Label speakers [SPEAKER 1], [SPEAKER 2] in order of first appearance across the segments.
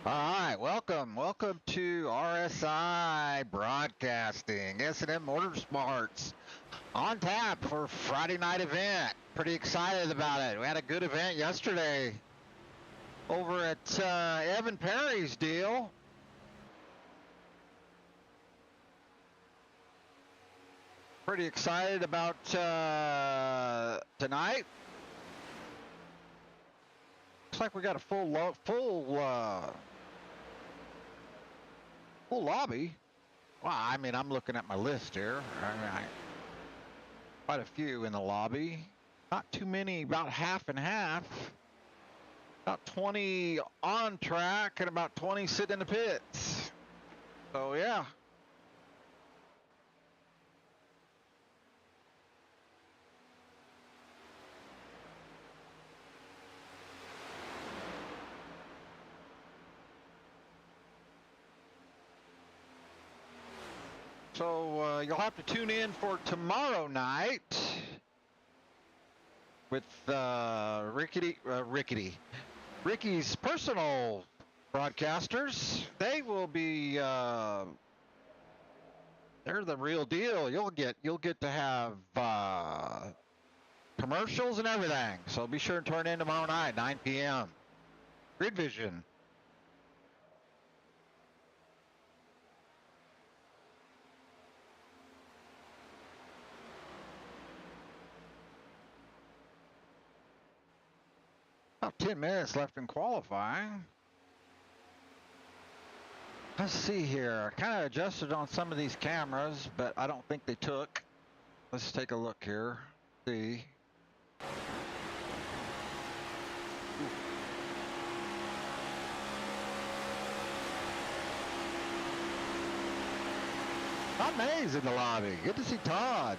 [SPEAKER 1] All right, welcome to RSI Broadcasting, S&M Motorsports on tap for Friday night event. Pretty excited about it. We had a good event yesterday over at Evan Perry's deal. Pretty excited about tonight. Looks like we got a full lobby. Well, I mean, I'm looking at my list here. Quite a few in the lobby. Not too many, about half and half. About 20 on track and about 20 sitting in the pits. So, yeah. So you'll have to tune in for tomorrow night with Ricky's personal broadcasters. They will be they're the real deal. You'll get to have commercials and everything. So be sure to turn in tomorrow night, 9 p.m. Grid Vision. About 10 minutes left in qualifying. Let's see here. I kind of adjusted on some of these cameras, but I don't think they took. Let's take a look here. See. Todd May's in the lobby. Good to see Todd.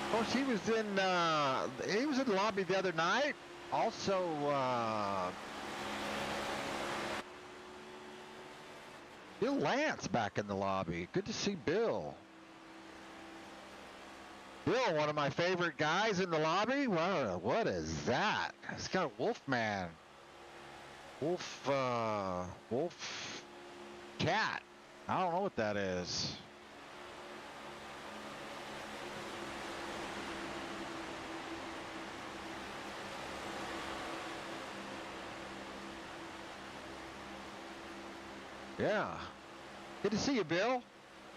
[SPEAKER 1] Of course, he was in the lobby the other night. Also, Bill Lance back in the lobby. Good to see Bill. Bill, one of my favorite guys in the lobby. Wow, what is that? It's got a Wolfman. Wolf cat. I don't know what that is. Yeah. Good to see you, Bill.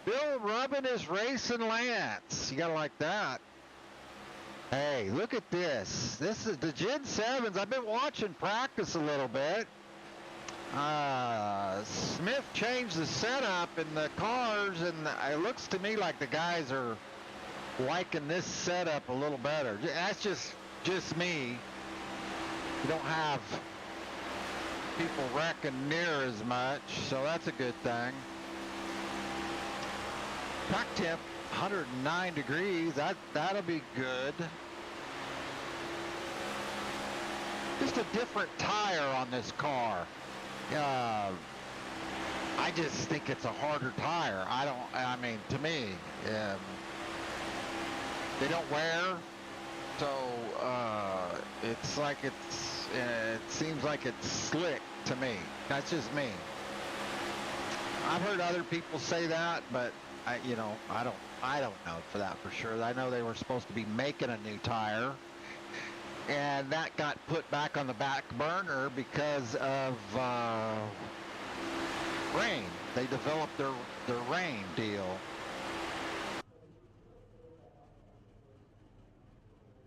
[SPEAKER 1] Bill rubbing his racing Lance. You gotta like that. Hey, look at this. This is the Gen 7s. I've been watching practice a little bit. Smith changed the setup in the cars, and it looks to me like the guys are liking this setup a little better. That's just me. You don't have people wrecking near as much, so that's a good thing. Track temp 109 degrees. That'll be good. Just a different tire on this car. I just think it's a harder tire. I mean, to me, they don't wear, so it's like it seems like it's slick to me. That's just me. I've heard other people say that, but I don't know for that for sure. I know they were supposed to be making a new tire, and that got put back on the back burner because of rain. They developed their rain deal.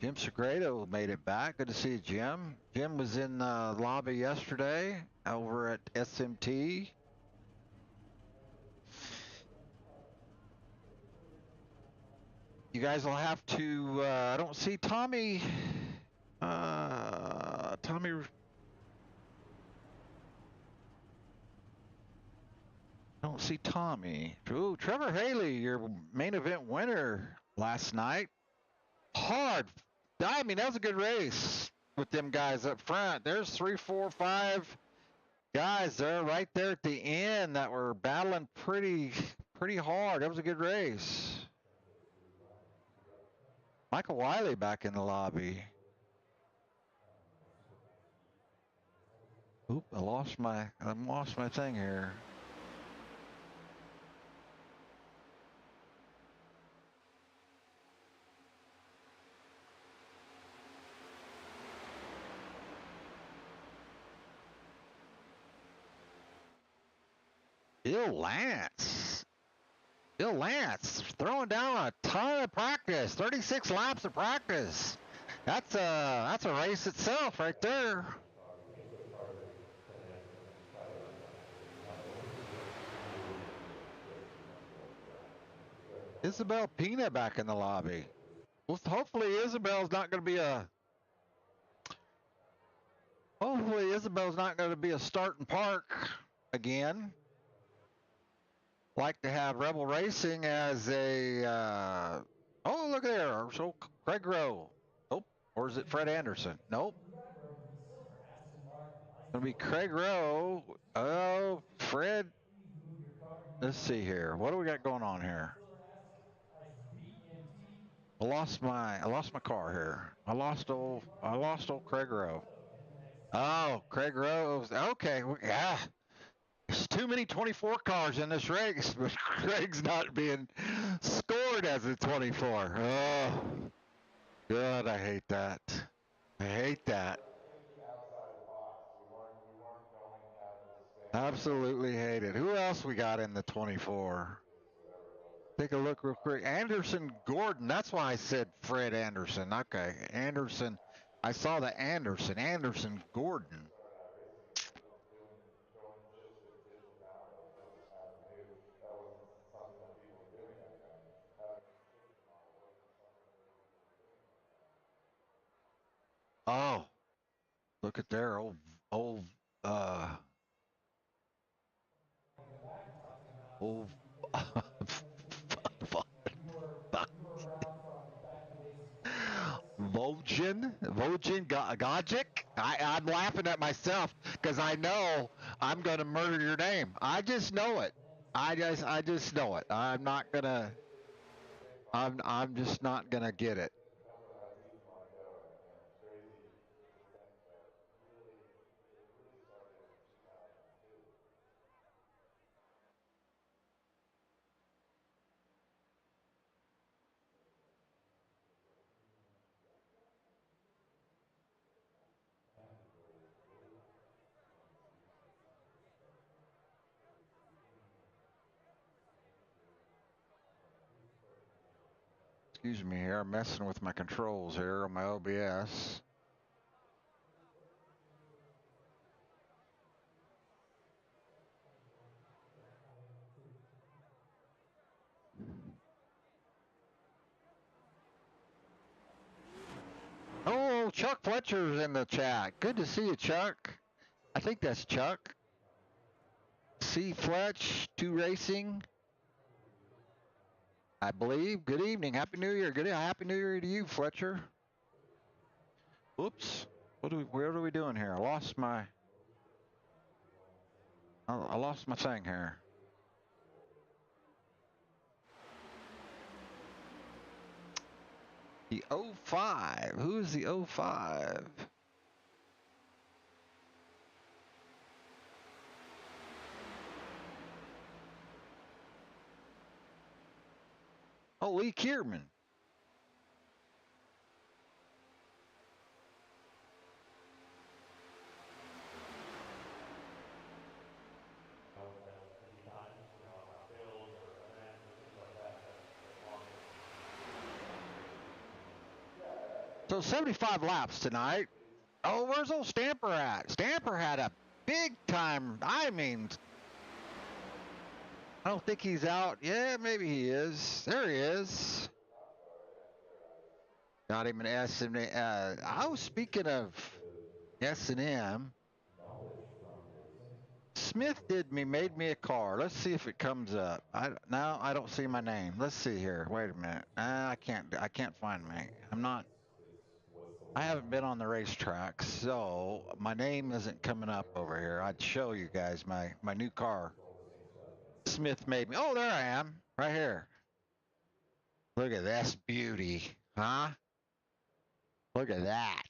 [SPEAKER 1] Jim Segredo made it back. Good to see you, Jim. Jim was in the lobby yesterday over at SMT. You guys will have to, I don't see Tommy, don't see Tommy. Ooh, Trevor Haley, your main event winner last night. Hard. I mean, that was a good race with them guys up front. There's 3, 4, 5 guys there right there at the end that were battling pretty hard. That was a good race. Michael Wiley back in the lobby. Oop, I lost my thing here. Bill Lance. Bill Lance throwing down a ton of practice. 36 laps of practice. That's a race itself right there. Isabel Pina back in the lobby. Well, hopefully Isabel's not going to be a. Hopefully Isabel's not going to be a start and park again. Like to have Rebel Racing as a. Oh, look there. So Craig Rowe. Nope. Or is it Fred Anderson? Nope. It's going to be Craig Rowe. Oh, Fred. Let's see here. What do we got going on here? I lost my car here. I lost old Craig Rowe. Oh, Craig Rowe. Okay, yeah. There's too many 24 cars in this race, but Craig's not being scored as a 24. Oh, God, I hate that. I hate that. Absolutely hate it. Who else we got in the 24? Take a look real quick. Anderson Gordon. That's why I said Fred Anderson. Okay. Anderson. I saw the Anderson. Anderson Gordon. Oh, look at their old, uh, old, Vojin Gajic. I'm laughing at myself because I know I'm going to murder your name. I just know it. I just know it. I'm just not gonna get it. Excuse me here. I'm messing with my controls here on my OBS. Oh, Chuck Fletcher's in the chat. Good to see you, Chuck. I think that's Chuck. C. Fletch, 2 Racing. I believe. Good evening. Happy New Year. Happy New Year to you, Fletcher. Whoops. What are we doing here? I lost my thing here. The 05. Who is the 05? Oh, Lee Kierman. So 75 laps tonight. Oh, where's old Stamper at? Stamper had a big time. I mean, I don't think he's out. Yeah, maybe he is. There he is. Got him an S and I was speaking of S&M. Smith made me a car. Let's see if it comes up. Now I don't see my name. Let's see here. Wait a minute. I can't find me. I haven't been on the racetrack, so my name isn't coming up over here. I'd show you guys my new car. Smith made me. Oh, there I am, right here. Look at this beauty, huh? Look at that.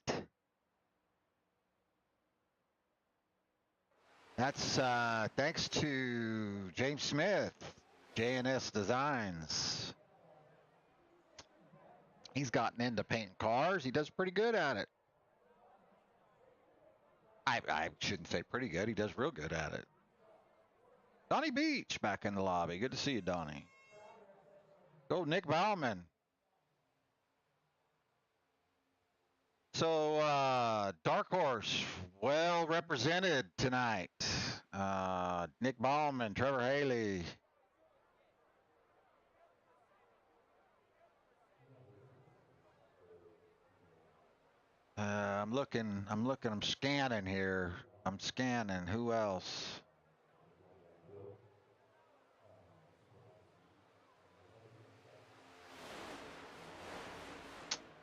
[SPEAKER 1] That's thanks to James Smith, JNS Designs. He's gotten into painting cars. He does pretty good at it. I shouldn't say pretty good. He does real good at it. Donnie Beach back in the lobby. Good to see you, Donnie. Go, Nick Bauman. So, Dark Horse, well represented tonight. Nick Bauman, Trevor Haley. I'm scanning here. I'm scanning. Who else?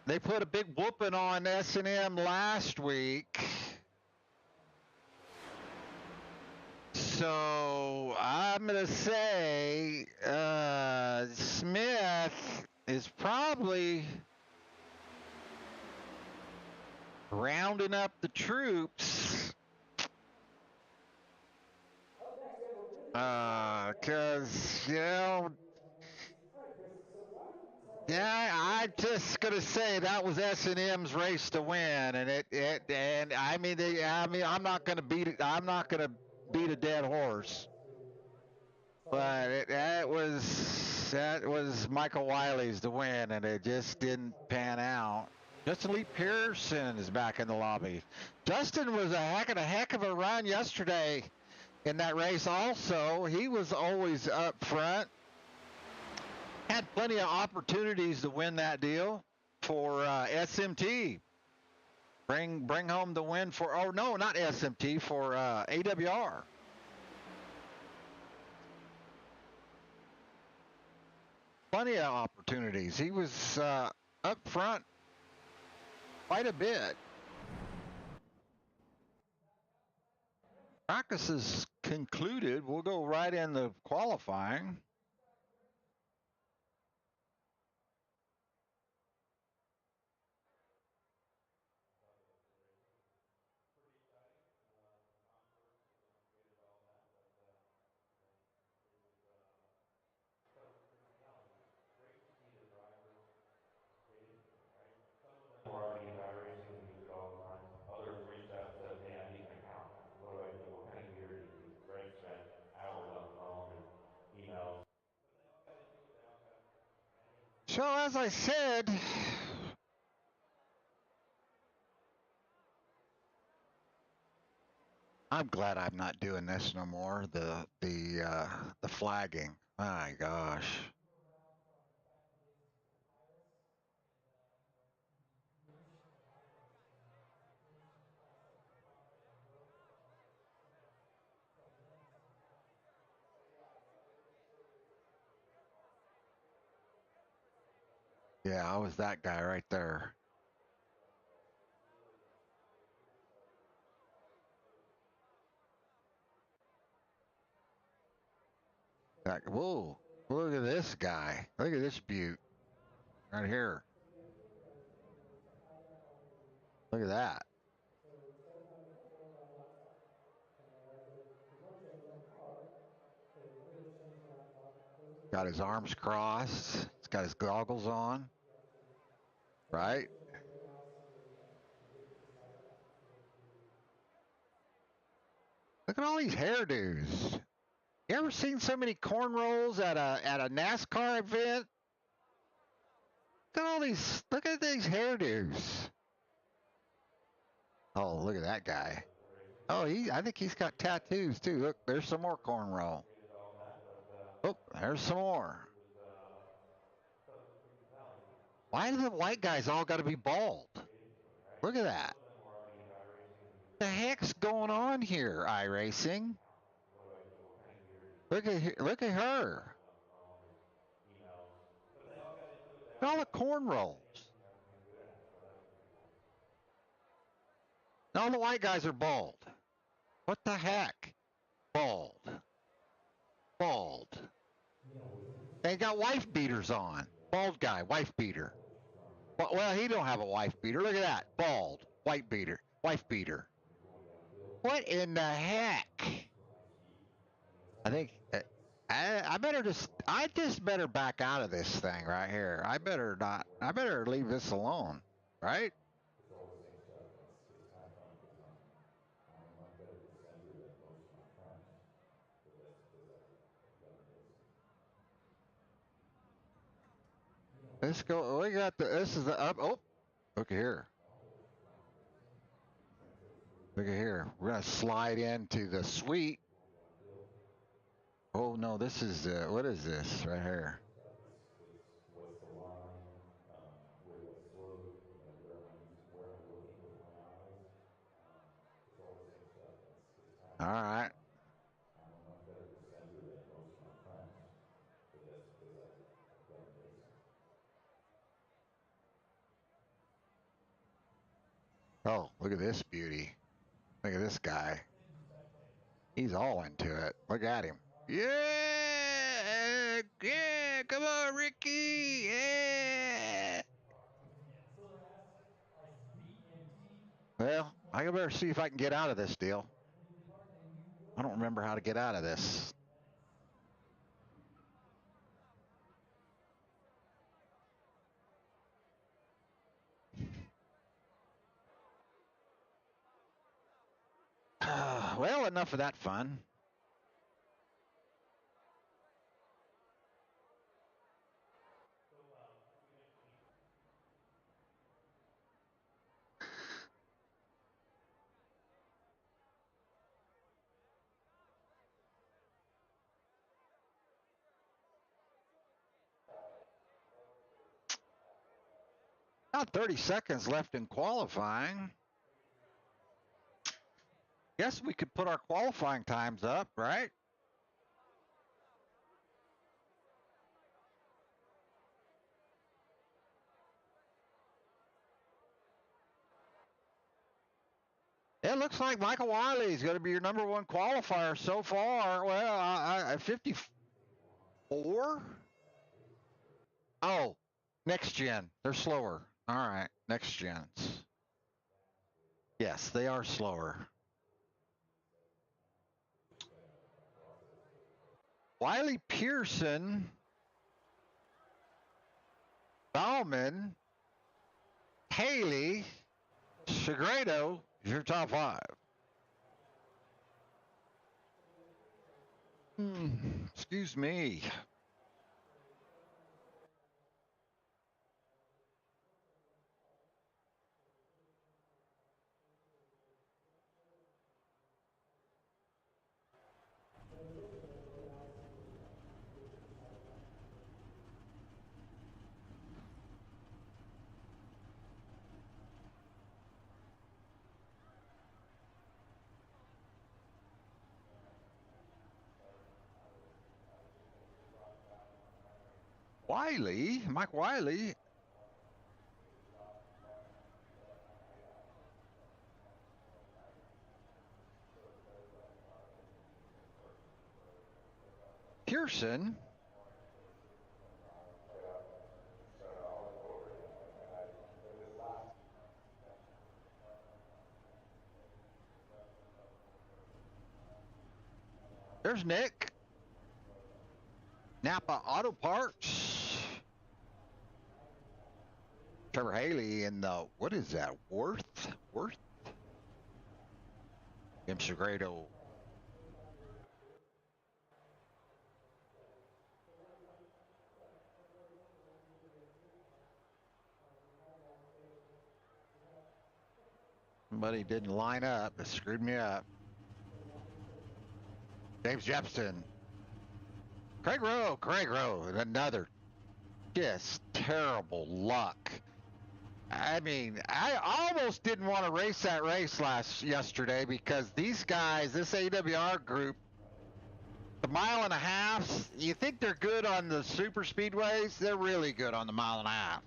[SPEAKER 1] They put a big whooping on S&M last week. So I'm going to say Smith is probably rounding up the troops. Because, yeah, I'm just gonna say that was S&M's race to win, and I'm not gonna beat a dead horse, but that was Michael Wiley's to win, and it just didn't pan out. Justin Lee Pearson is back in the lobby. Justin was a heck of a run yesterday in that race. Also, he was always up front. Had plenty of opportunities to win that deal for SMT. Bring home the win for, oh no, not SMT, for AWR. Plenty of opportunities. He was up front quite a bit. Practice is concluded. We'll go right into qualifying. So as I said, I'm glad I'm not doing this no more. The flagging. My gosh. Yeah, I was that guy right there. Whoa, look at this guy. Look at this beaut right here. Look at that. Got his arms crossed. He's got his goggles on. Right? Look at all these hairdos. You ever seen so many corn rolls at a NASCAR event? Look at these hairdos. Oh, look at that guy. Oh, I think he's got tattoos too. Look, there's some more corn roll. Oh, there's some more. Why do the white guys all got to be bald? Look at that. What the heck's going on here, iRacing? Look at her. Look at all the corn rolls. All the white guys are bald. What the heck? Bald. Bald. They got wife beaters on. Bald guy, wife beater. Well, he don't have a wife beater. Look at that. Bald. White beater. Wife beater. What in the heck? I think I just better back out of this thing right here. I better leave this alone, right? Let's go. This is the up. Oh, look at here. Look at here. We're going to slide into the suite. Oh, no, this is, what is this right here? All right. Oh, look at this beauty. Look at this guy. He's all into it. Look at him. Yeah, yeah, come on, Ricky. Yeah. Well, I better see if I can get out of this deal. I don't remember how to get out of this. Well, enough of that fun. About 30 seconds left in qualifying. Guess we could put our qualifying times up, right? It looks like Michael Wiley is going to be your number one qualifier so far. Well, 54? Oh, next gen. They're slower. All right, next gens. Yes, they are slower. Wiley Pearson, Bauman, Haley, Segredo is your top five. Excuse me. Wiley, Mike Wiley. Pearson. There's Nick. Napa Auto Parts. Trevor Haley in the, what is that, Worth? Jim Segredo. Somebody didn't line up. It screwed me up. James Jepson. Craig Rowe, another just terrible luck. I mean, I almost didn't want to race that race yesterday because these guys, this AWR group, the mile and a half, you think they're good on the super speedways? They're really good on the mile and a half.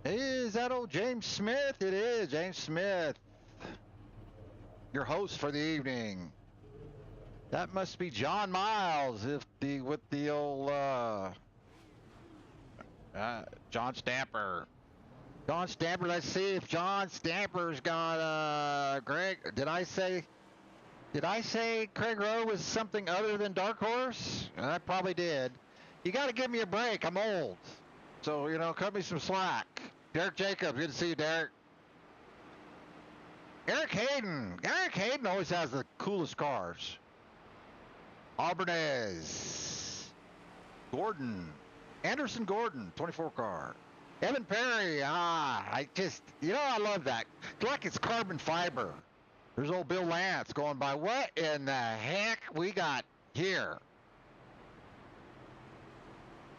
[SPEAKER 1] Is that old James Smith? It is James Smith, your host for the evening. That must be John Miles, with the old John Stamper. John Stamper, let's see if John Stamper's got, Greg, did I say Craig Rowe was something other than Dark Horse? I probably did. You got to give me a break. I'm old. So, cut me some slack. Derek Jacobs, good to see you, Derek. Eric Hayden. Eric Hayden always has the coolest cars. Albernez. Gordon. Anderson Gordon, 24 car. Evan Perry. I love that. It's like it's carbon fiber. There's old Bill Lance going by. What in the heck we got here?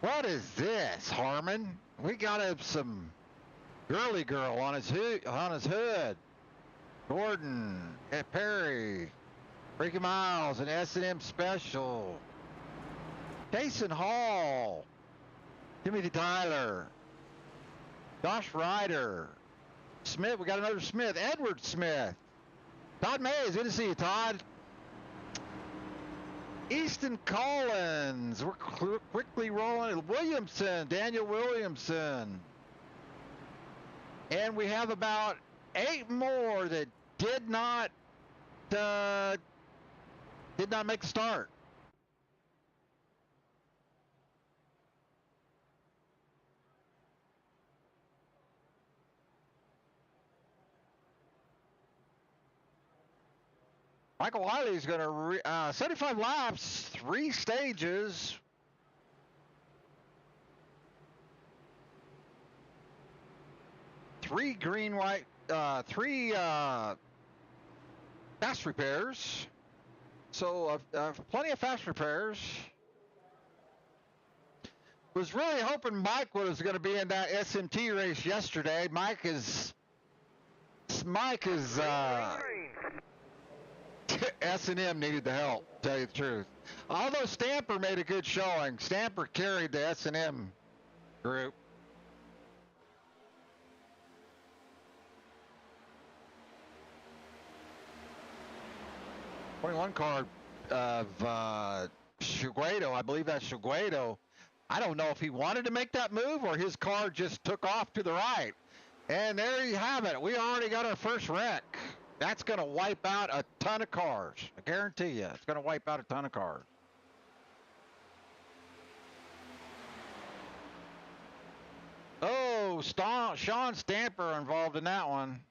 [SPEAKER 1] What is this, Harmon? We got him some girly girl on his hood. Gordon, Perry, Ricky Miles, and S&M Special. Jason Hall, Timothy Tyler, Josh Ryder, Smith. We got another Smith, Edward Smith. Todd Mays, good to see you, Todd. Easton Collins, we're quickly rolling. Williamson, Daniel Williamson. And we have about 8 more that did not make a start. Michael Wiley's going to 75 laps, 3 stages. Three fast repairs. So plenty of fast repairs. Was really hoping Mike was going to be in that SMT race yesterday. Mike is S&M needed the help, to tell you the truth. Although Stamper made a good showing. Stamper carried the S&M group. '21 car of Chiguedo, I believe that's Chiguedo. I don't know if he wanted to make that move or his car just took off to the right. And there you have it. We already got our first wreck. That's going to wipe out a ton of cars. I guarantee you, it's going to wipe out a ton of cars. Oh, Sean Stamper involved in that one.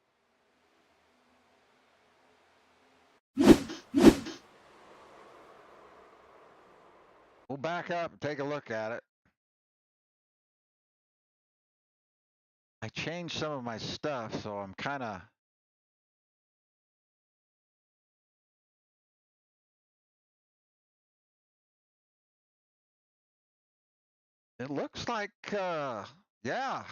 [SPEAKER 1] We'll back up and take a look at it. I changed some of my stuff, so I'm kind of... It looks like, yeah.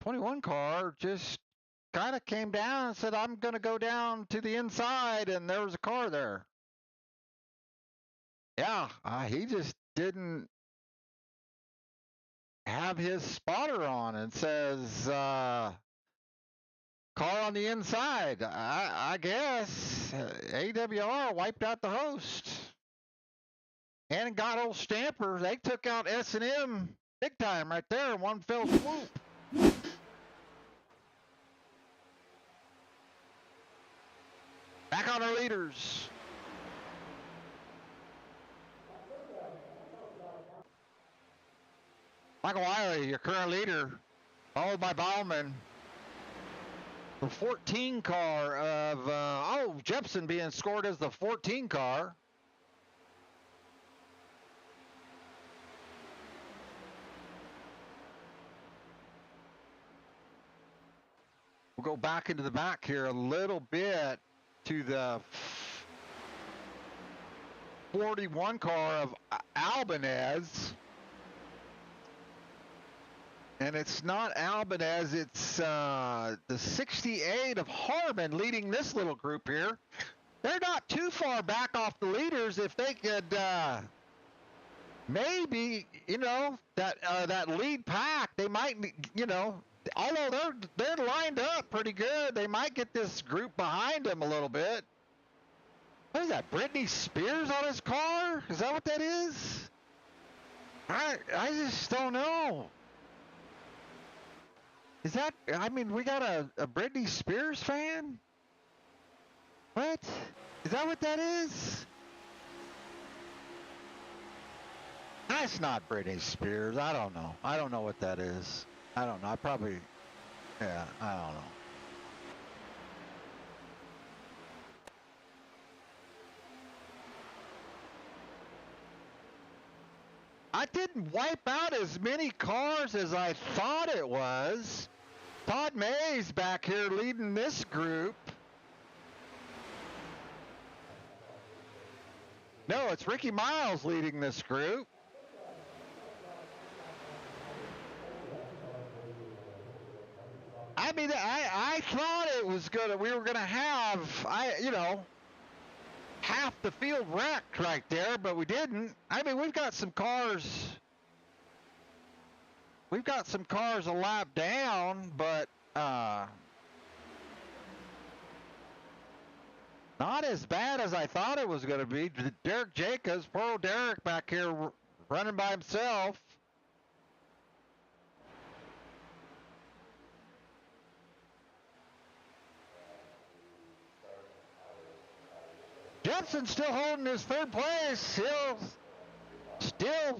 [SPEAKER 1] 21 car just kind of came down and said, I'm going to go down to the inside, and there was a car there. Yeah, he just didn't have his spotter on and says, car on the inside. I guess AWR wiped out the host. And got old Stamper. They took out S&M big time right there in one fell swoop. Back on our leaders. Michael Wiley, your current leader, followed by Bauman. The 14 car of, Jepson being scored as the 14 car. We'll go back into the back here a little bit to the 41 car of Albanez. And it's not Albanez, it's the 68 of Harmon leading this little group here. They're not too far back off the leaders. If they could maybe, that lead pack, they might, although they're lined up pretty good, they might get this group behind them a little bit. What is that, Britney Spears on his car? Is that what that is? I just don't know. Is that, I mean, we got a Britney Spears fan? What? Is that what that is? That's not Britney Spears. I don't know. I don't know what that is. I don't know. I probably, yeah, I don't know. I didn't wipe out as many cars as I thought it was. Todd May's back here leading this group. No, it's Ricky Miles leading this group. I mean, I thought it was we were gonna have, half the field wrecked right there, but we didn't. I mean, we've got some cars a lap down, but not as bad as I thought it was going to be. Derek Jacobs, poor old Derek back here running by himself. Jepson's still holding his third place. Still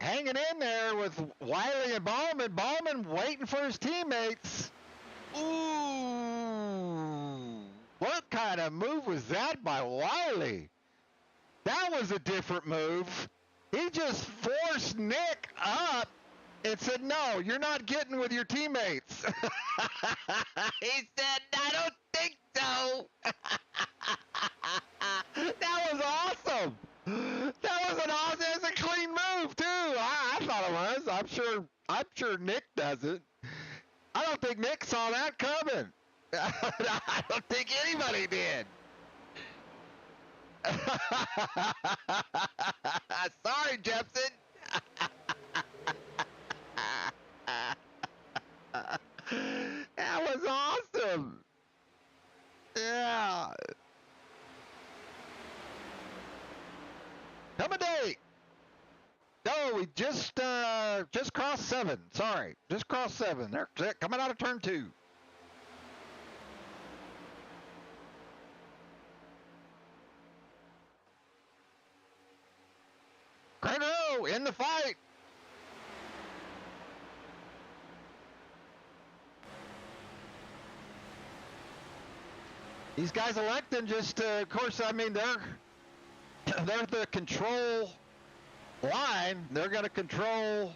[SPEAKER 1] hanging in there with Wiley and Ballman. Ballman waiting for his teammates. Ooh, what kind of move was that by Wiley? That was a different move. He just forced Nick up and said, no, you're not getting with your teammates. He said, I don't think so. That was awesome. That was a clean move too. I thought it was. I'm sure Nick doesn't. I don't think Nick saw that coming. I don't think anybody did. Sorry, Jepson. That was awesome. Yeah. Number 8. No, we just crossed 7. Sorry, just crossed 7. They're coming out of turn 2. Grego in the fight. These guys electing just, of course, I mean, they're the control line. They're going to control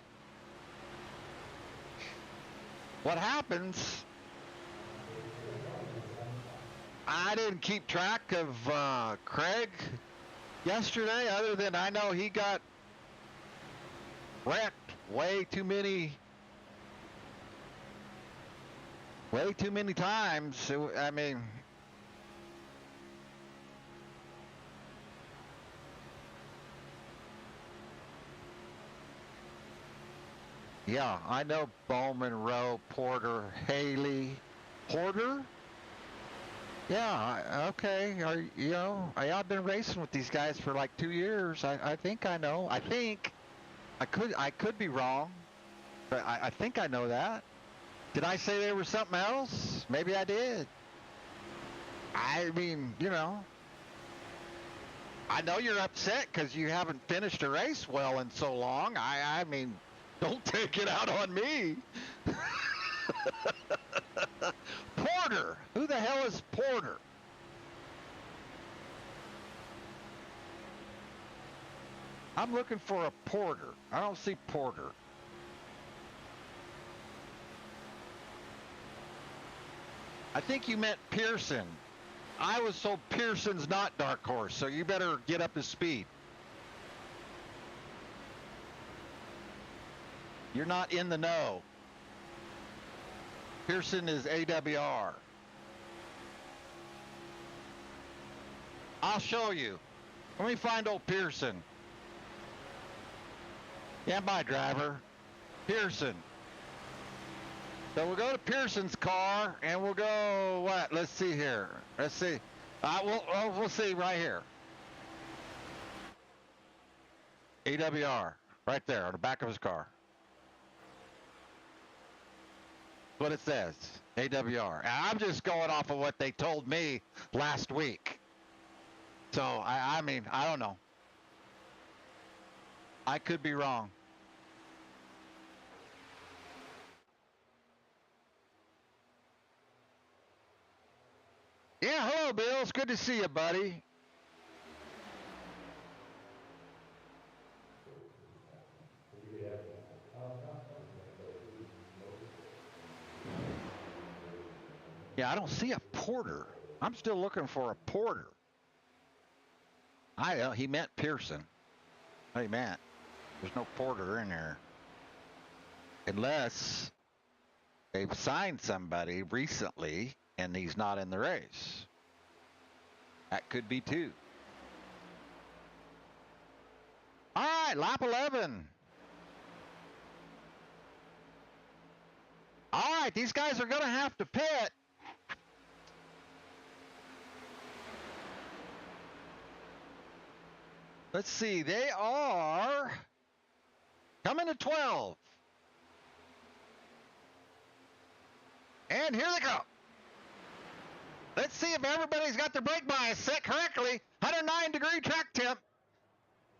[SPEAKER 1] what happens. I didn't keep track of Craig yesterday, other than I know he got wrecked way too many times. I mean, yeah, I know Bowman, Rowe, Porter, Haley. Porter? Yeah, okay. I've been racing with these guys for like 2 years. I think I know. I think I could be wrong, but I think I know that. Did I say there was something else? Maybe I did. I mean, I know you're upset because you haven't finished a race well in so long. I mean, don't take it out on me. Porter. Who the hell is Porter? I'm looking for a Porter. I don't see Porter. I think you meant Pearson. I was told Pearson's not Dark Horse, so you better get up to speed. You're not in the know. Pearson is AWR. I'll show you. Let me find old Pearson. Yeah, my driver. Pearson. So we'll go to Pearson's car, and we'll go, what? Let's see here. Let's see. We'll see right here. AWR. Right there on the back of his car. What it says, AWR. I'm just going off of what they told me last week. So, I mean, I don't know. I could be wrong. Yeah, hello, Bill. It's good to see you, buddy. Yeah, I don't see a porter. I'm still looking for a porter. He meant Pearson. What he meant. There's no porter in there. Unless they've signed somebody recently and he's not in the race. That could be too. All right, lap 11. All right, these guys are going to have to pit. Let's see, they are coming to 12. And here they go. Let's see if everybody's got their brake bias set correctly. 109-degree track temp.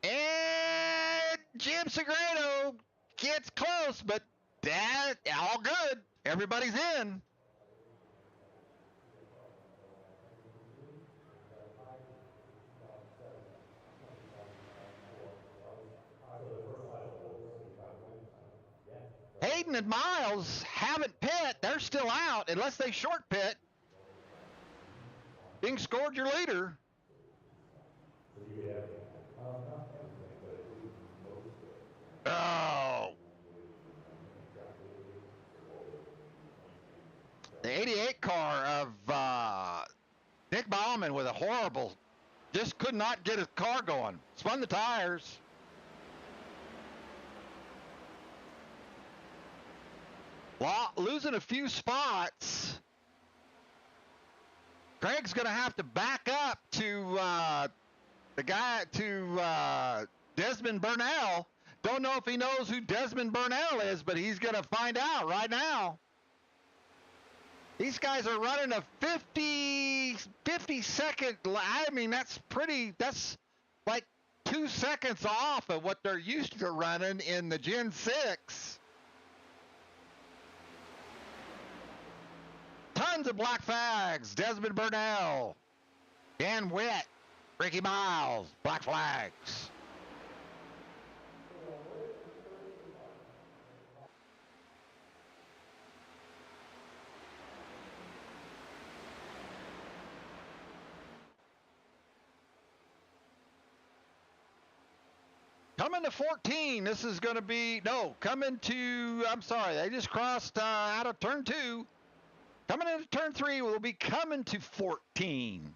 [SPEAKER 1] And Jim Segredo gets close, but that all good. Everybody's in. Hayden and Miles haven't pit. They're still out unless they short pit. Being scored your leader. Oh. The 88 car of Nick Bauman with a horrible, just could not get his car going. Spun the tires. Losing a few spots. Craig's going to have to back up to Desmond Burnell. Don't know if he knows who Desmond Burnell is, but he's going to find out right now. These guys are running a 50 second. I mean, that's like 2 seconds off of what they're used to running in the Gen 6. Tons of black flags. Desmond Burnell, Dan Witt, Ricky Miles, black flags. Coming to 14, this is going to be, I'm sorry, they just crossed out of turn 2. Coming into turn 3, we'll be coming to 14.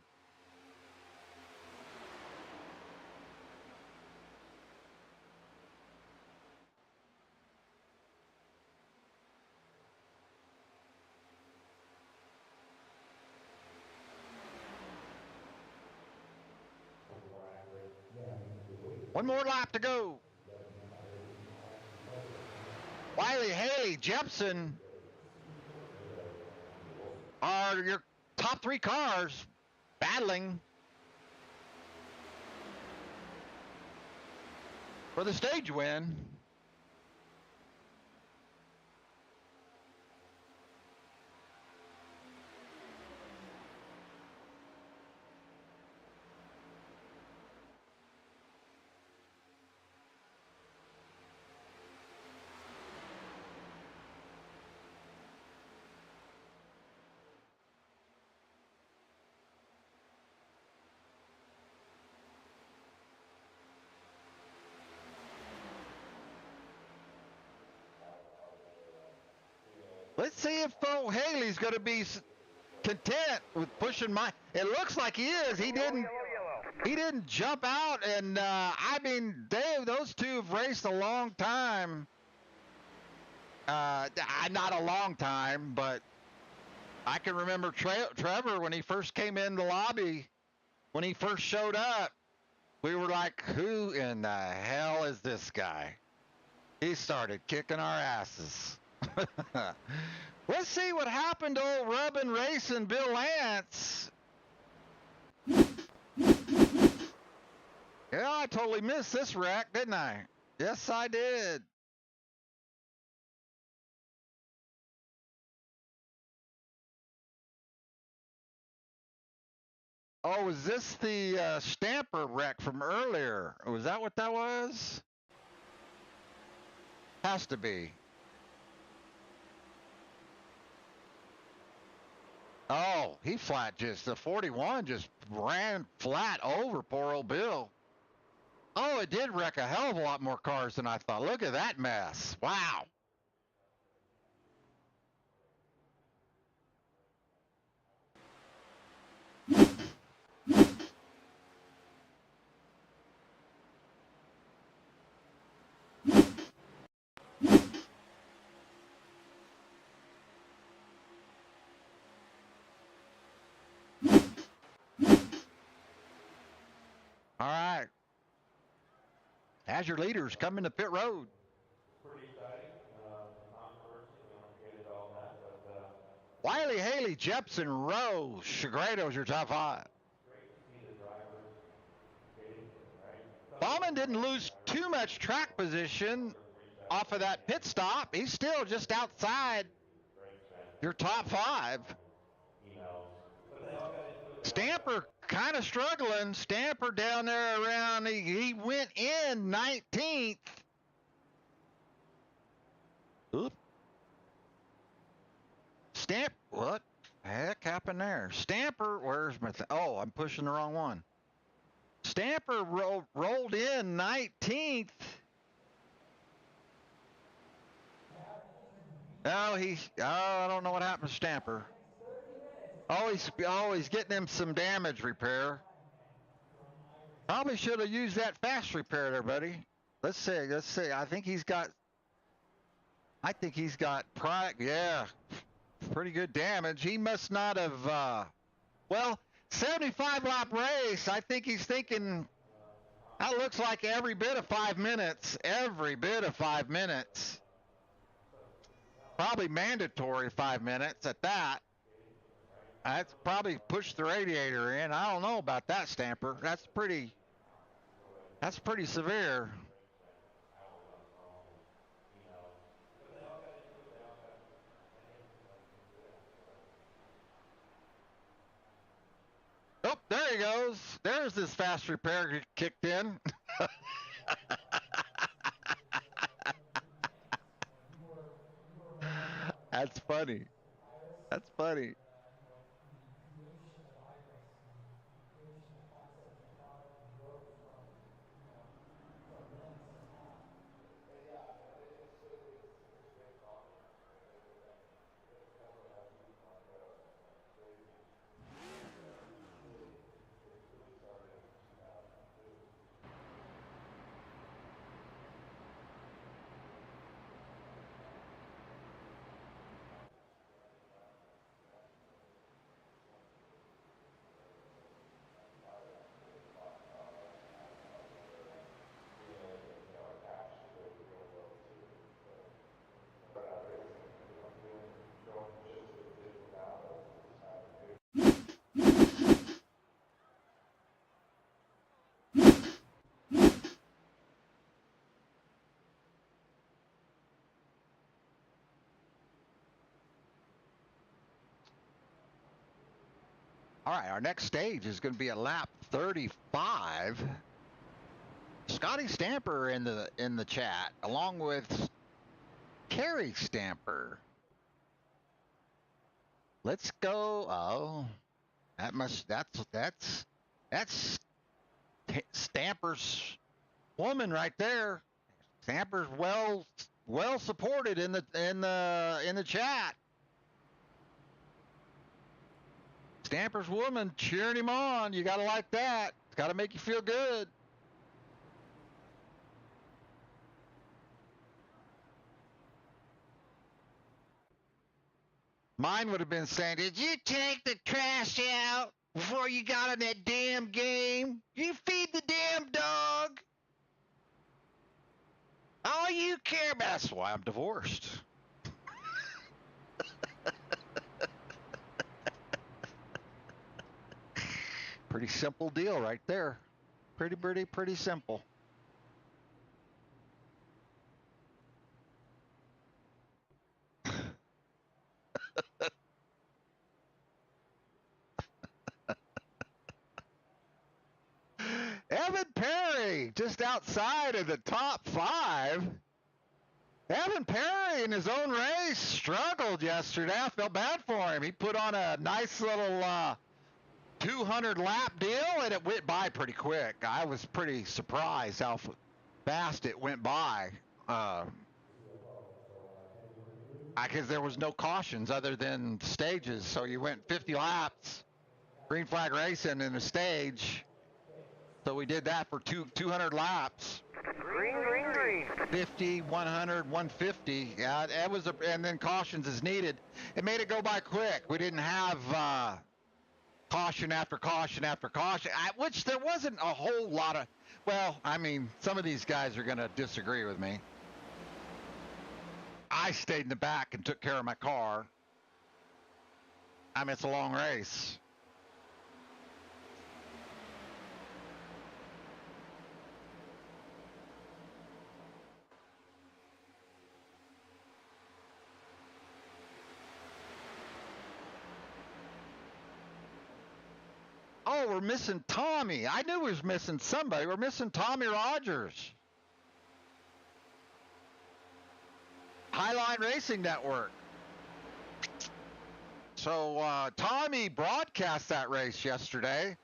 [SPEAKER 1] One more lap to go. Wiley, Haley, Jepson are your top 3 cars battling for the stage win. Let's see if Haley's going to be content with pushing it looks like he is. He didn't jump out, and I mean, those two have raced a long time. Not a long time, but I can remember Trevor when he first came in the lobby, when he first showed up. We were like, who in the hell is this guy? He started kicking our asses. Let's see what happened to old Rubbin Racing Bill Lance. Yeah, I totally missed this wreck, didn't I? Yes, I did. Oh, was this the Stamper wreck from earlier? Was that what that was? Has to be. Oh, he flat just, the 41 just ran flat over poor old Bill. Oh, it did wreck a hell of a lot more cars than I thought. Look at that mess. Wow. All right. As your leaders come into pit road.
[SPEAKER 2] Pretty exciting. Controversy, we don't get into all that, but
[SPEAKER 1] Wiley, Haley, Jepson, Rose, Segredo's your top five.
[SPEAKER 2] great to see the drivers getting right.
[SPEAKER 1] Bauman didn't lose too much track position off of that pit stop. He's still just outside your top five. Stamper kind of struggling. Stamper down there around, he went in 19th. Oop. What the heck happened there? Stamper, where's my oh, I'm pushing the wrong one. Stamper rolled in 19th. Oh, I don't know what happened to Stamper. Oh, he's getting him some damage repair. Probably should have used that fast repair there, buddy. Let's see. I think he's got yeah, pretty good damage. He must not have, well, 75 lap race. I think he's thinking, that looks like every bit of 5 minutes. Probably mandatory 5 minutes at that. That's probably pushed the radiator in. I don't know about that, Stamper. That's pretty severe. Oh, there he goes. There's this fast repair kicked in. That's funny. That's funny. All right, our next stage is going to be at lap 35. Scotty Stamper in the chat, along with Kerry Stamper. Let's go. Oh, that's Stamper's woman right there. Stamper's well supported in the chat. Stamper's woman cheering him on. You gotta like that. It's gotta make you feel good. Mine would have been saying, did you take the trash out before you got in that damn game? You feed the damn dog? All you care about, that's why I'm divorced. Pretty simple deal right there. Pretty simple. Evan Perry, just outside of the top 5. Evan Perry in his own race struggled yesterday. I felt bad for him. He put on a nice little 200 lap deal, and it went by pretty quick. I was pretty surprised how fast it went by. Because there was no cautions other than stages, so you went 50 laps, green flag racing in the stage. So we did that for 200 laps.
[SPEAKER 3] Green.
[SPEAKER 1] 50, 100, 150. Yeah, it was and then cautions is needed. It made it go by quick. We didn't have caution after caution after caution, which there wasn't a whole lot of. Well, I mean, some of these guys are going to disagree with me. I stayed in the back and took care of my car. I mean, it's a long race. Oh, we're missing Tommy. I knew we was missing somebody. We're missing Tommy Rogers. Highline Racing Network. So Tommy broadcast that race yesterday.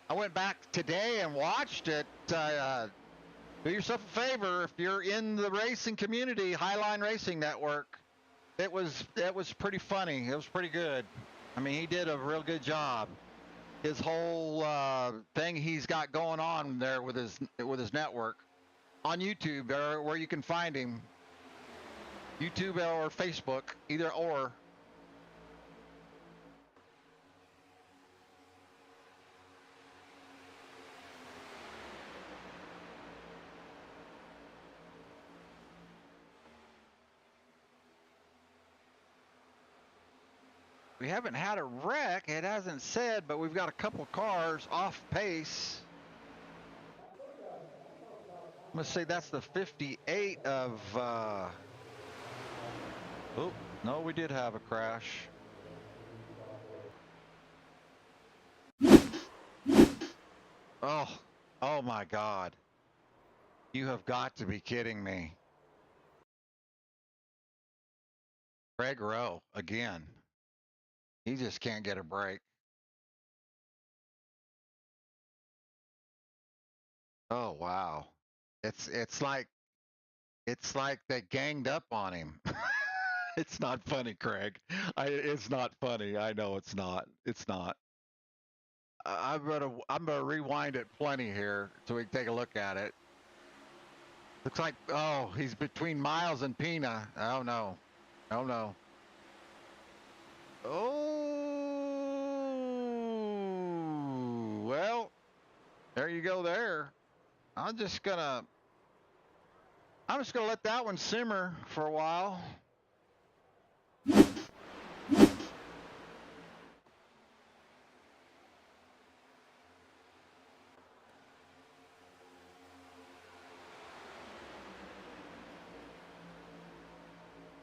[SPEAKER 1] I went back today and watched it. Do yourself a favor if you're in the racing community, Highline Racing Network. It was pretty funny. It was pretty good. I mean, he did a real good job. His whole thing he's got going on there with his network on YouTube, or where you can find him, YouTube or Facebook, either or. We haven't had a wreck. It hasn't said, but we've got a couple cars off pace. I'm going to say that's the 58 of... Oh, no, we did have a crash. Oh my God. You have got to be kidding me. Craig Rowe, again. He just can't get a break. Oh wow. It's like they ganged up on him. It's not funny, Craig. It's not funny. I know it's not. It's not. I'm gonna rewind it plenty here so we can take a look at it. Looks like he's between Miles and Pina. Oh no. Oh no. Oh well, there you go there. I'm just gonna let that one simmer for a while.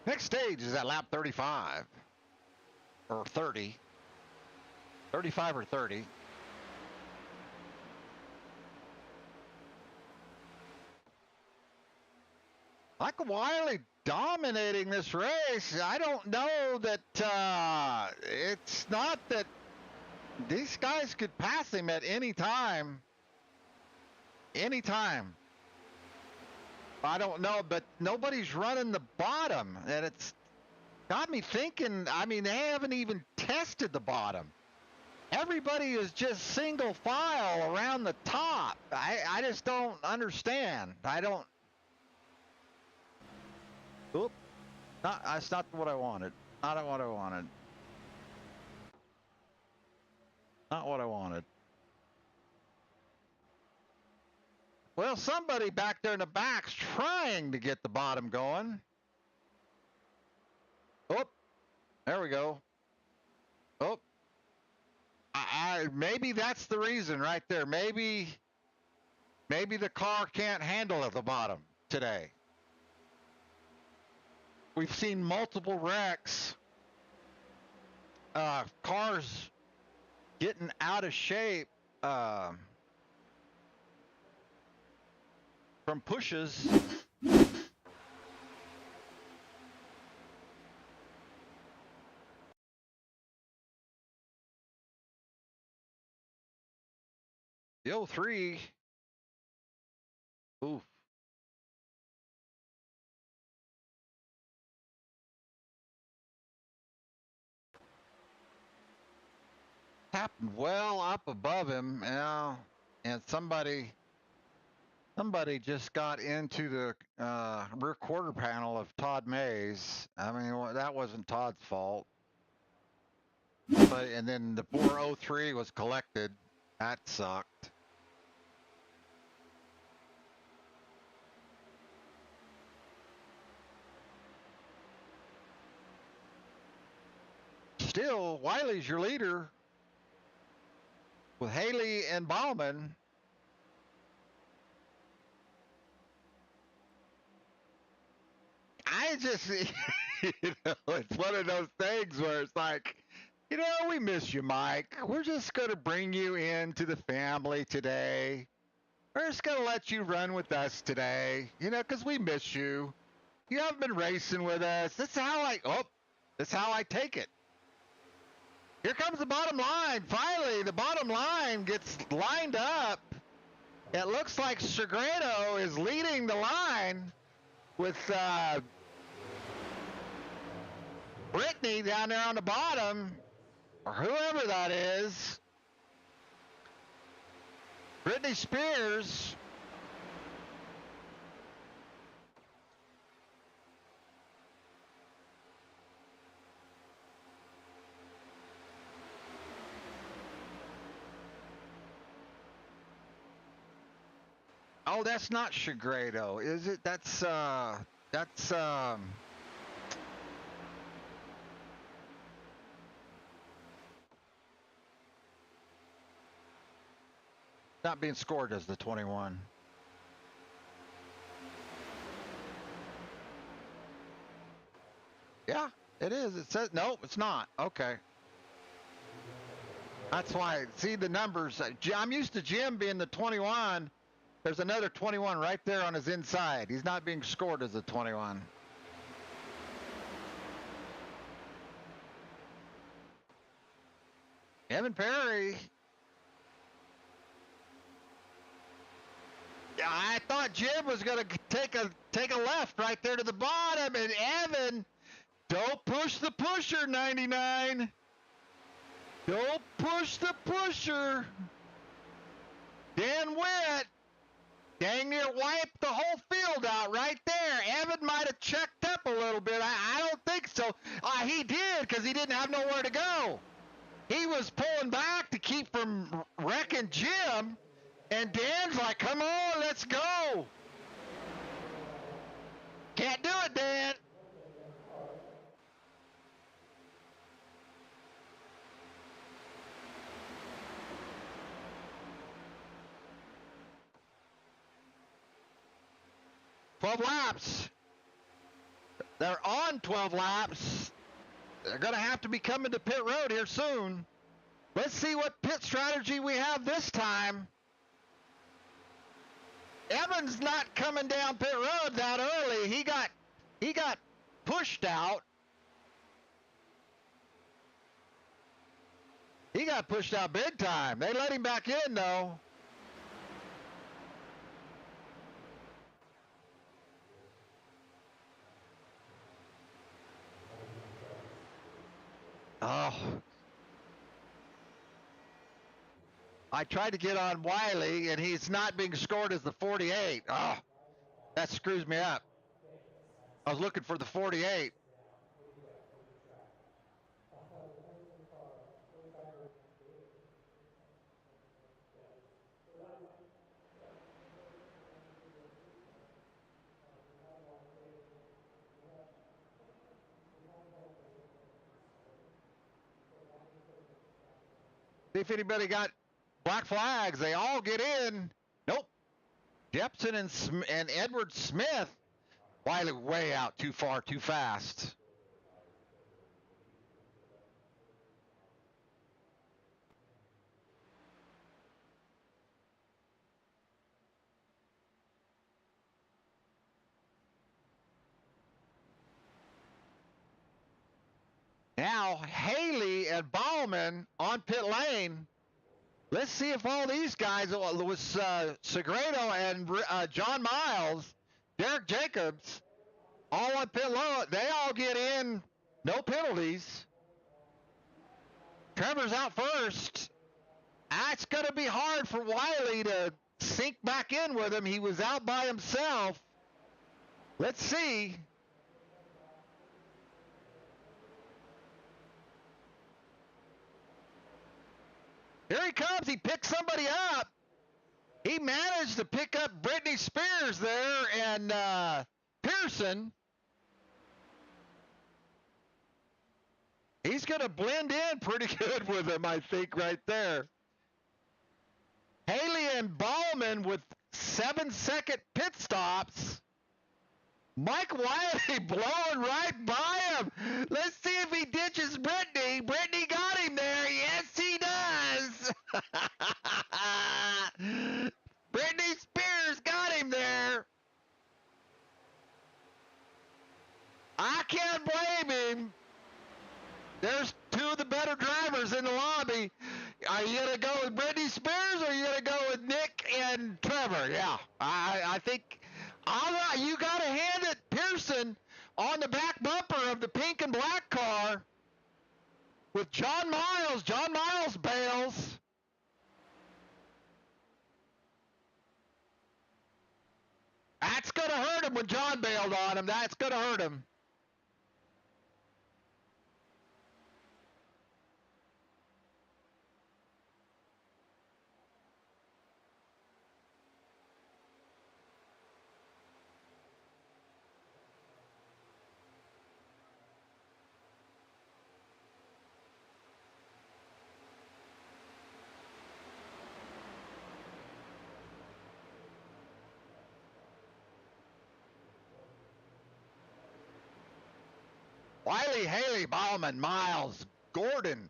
[SPEAKER 1] Next stage is at lap 35 or 30. 35 or 30. Michael Wiley dominating this race. I don't know that it's not that these guys could pass him at any time. Anytime. I don't know, but nobody's running the bottom, and it's got me thinking. I mean, they haven't even tested the bottom. Everybody is just single file around the top. I just don't understand. I don't. Oop. That's not what I wanted. Not what I wanted. Not what I wanted. Well, somebody back there in the back's trying to get the bottom going. Oh, there we go. Oh, maybe that's the reason right there. Maybe the car can't handle at the bottom today. We've seen multiple wrecks, cars getting out of shape from pushes. The 03. Oof. Happened well up above him now, and somebody just got into the rear quarter panel of Todd Mays. I mean, that wasn't Todd's fault. But and then the 403 was collected. That sucked. Still, Wiley's your leader with Haley and Bauman. I just, it's one of those things where it's like, we miss you, Mike. We're just going to bring you into the family today. We're just going to let you run with us today, because we miss you. You haven't been racing with us. That's how I take it. Here comes the bottom line. Finally, the bottom line gets lined up. It looks like Segredo is leading the line with Brittany down there on the bottom, or whoever that is. Brittany Spears. Oh, that's not Segredo, is it? That's not being scored as the 21. Yeah, it is. It says, no, it's not. Okay. That's why, see the numbers. I'm used to Jim being the 21. There's another 21 right there on his inside. He's not being scored as a 21. Evan Perry. I thought Jim was going to take a left right there to the bottom, and Evan, don't push the pusher, 99. Don't push the pusher. Dan Witt dang near wiped the whole field out right there. Evan might have checked up a little bit. I don't think so. He did, because he didn't have nowhere to go. He was pulling back to keep from wrecking Jim, and Dan's like, come on, let's go. Can't do it, Dan. "12 laps. They're on 12 laps. They're going to have to be coming to pit road here soon. Let's see what pit strategy we have this time. Evans not coming down pit road that early. He got pushed out. He got pushed out big time. They let him back in, though. Oh. I tried to get on Wiley, and he's not being scored as the 48. Oh, that screws me up. I was looking for the 48. See if anybody got black flags. They all get in. Nope. Jepson and Edward Smith. Wiley way out, too far, too fast. Now, Haley and Bauman on pit lane. Let's see if all these guys, with Segredo and John Miles, Derek Jacobs, all on pit low, they all get in, no penalties. Trevor's out first. That's going to be hard for Wiley to sink back in with him. He was out by himself. Let's see. Here he comes. He picked somebody up. He managed to pick up Brittany Spears there and Pearson. He's going to blend in pretty good with him, I think, right there. Haley and Bauman with 7-second pit stops. Mike Wiley blowing right by him. Let's see if he ditches Brittany. Brittany got him there. Yes, he does. Brittany Spears got him there. I can't blame him. There's two of the better drivers in the lobby. Are you going to go with Brittany Spears or are you going to go with Nick and Trevor? Yeah, I think... All right, you got to hand it Pearson on the back bumper of the pink and black car with John Miles. John Miles bails. That's going to hurt him when John bailed on him. That's going to hurt him. Wiley, Haley, Bauman, Miles, Gordon,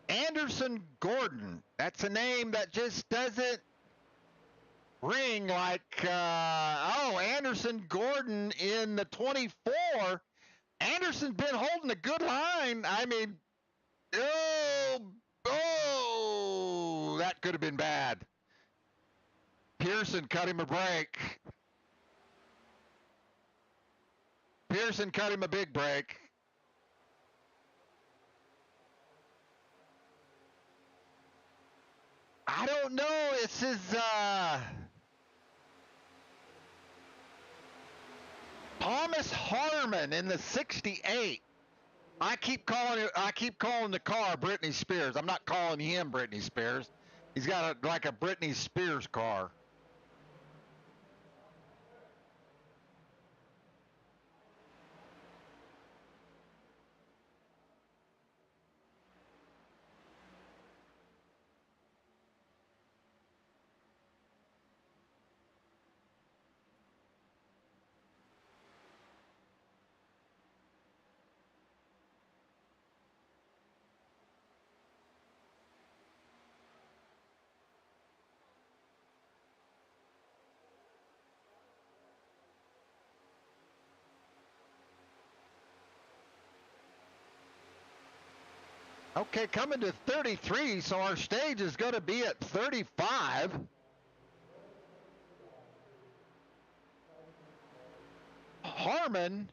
[SPEAKER 1] Anderson Gordon. That's a name that just doesn't ring like, Anderson Gordon in the 24. Anderson's been holding a good line. I mean, that could have been bad. Pearson cut him a break. Pearson cut him a big break. I don't know. This is Thomas Harmon in the 68. I keep calling the car Britney Spears. I'm not calling him Britney Spears. He's got like a Britney Spears car. Okay, coming to 33, so our stage is going to be at 35. Harmon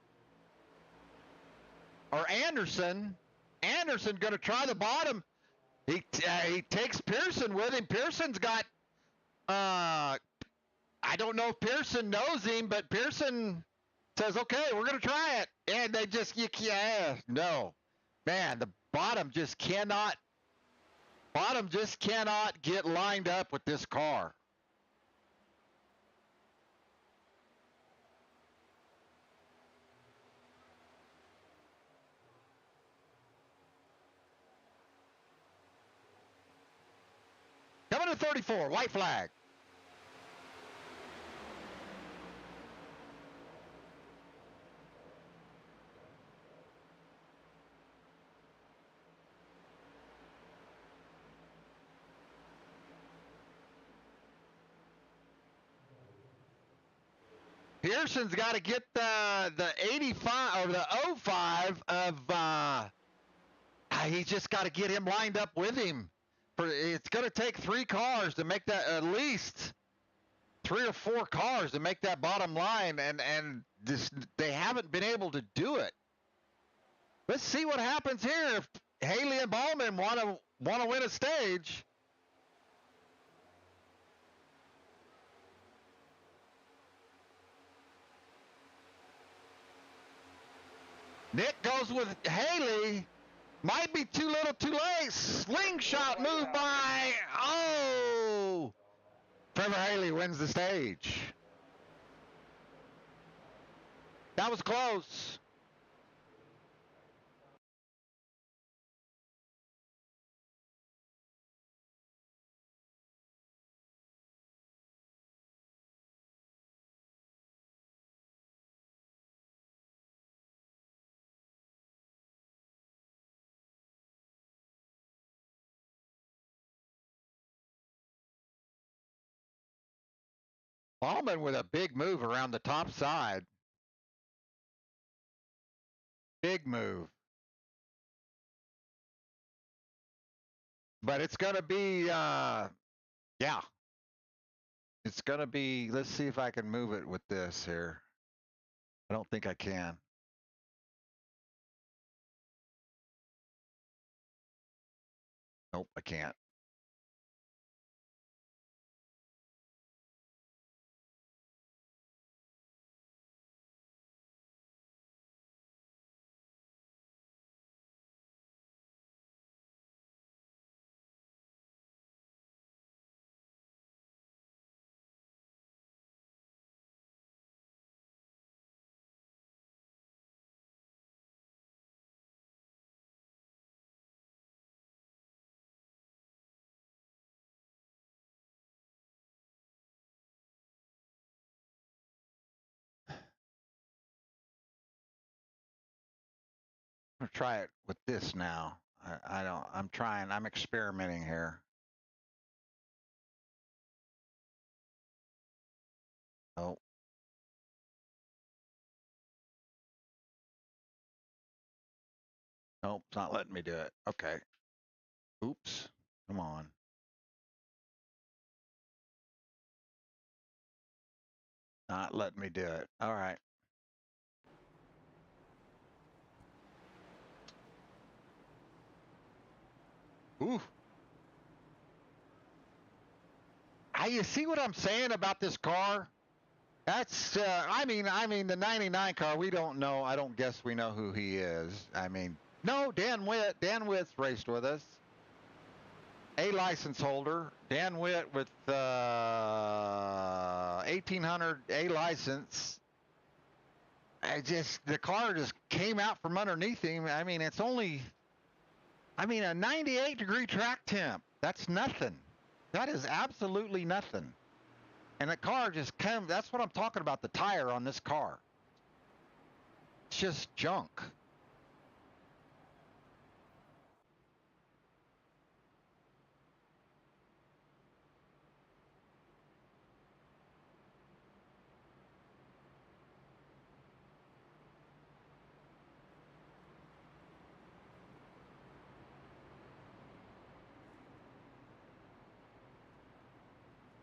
[SPEAKER 1] or Anderson going to try the bottom. He takes Pearson with him. Pearson's got, I don't know if Pearson knows him, but Pearson says, okay, we're going to try it. And they just, no. Man, the bottom just cannot get lined up with this car. to 34, white flag. Pearson's got to get the 85 or the 05 of he's just got to get him lined up with him. It's going to take 3 cars to make that, at least 3 or 4 cars to make that bottom line, and they haven't been able to do it. Let's see what happens here if Haley and Ballman want to win a stage. Nick goes with Haley. Might be too little too late. Slingshot move by. Oh! Trevor Haley wins the stage. That was close. Ballman with a big move around the top side. Big move. But it's going to be, yeah. It's going to be, let's see if I can move it with this here. I don't think I can. Nope, I can't. I'm gonna try it with this now. I'm experimenting here. Oh. Nope, it's not letting me do it. Okay. Oops. Come on. Not letting me do it. All right. Ooh. You see what I'm saying about this car? That's, I mean, the 99 car, we don't know. I don't guess we know who he is. I mean, no, Dan Witt. Dan Witt's raced with us. A license holder. Dan Witt with 1800 A license. The car just came out from underneath him. I mean, it's only, a 98-degree track temp. That's nothing. That is absolutely nothing. And the car just came, that's what I'm talking about, the tire on this car. It's just junk.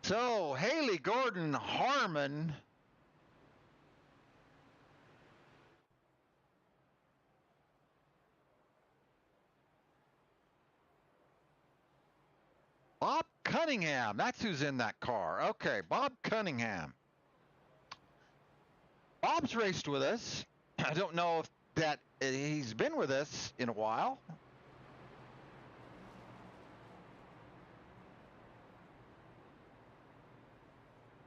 [SPEAKER 1] So, Haley Gordon Harmon. Bob Cunningham. That's who's in that car. Okay, Bob Cunningham. Bob's raced with us. I don't know if that he's been with us in a while.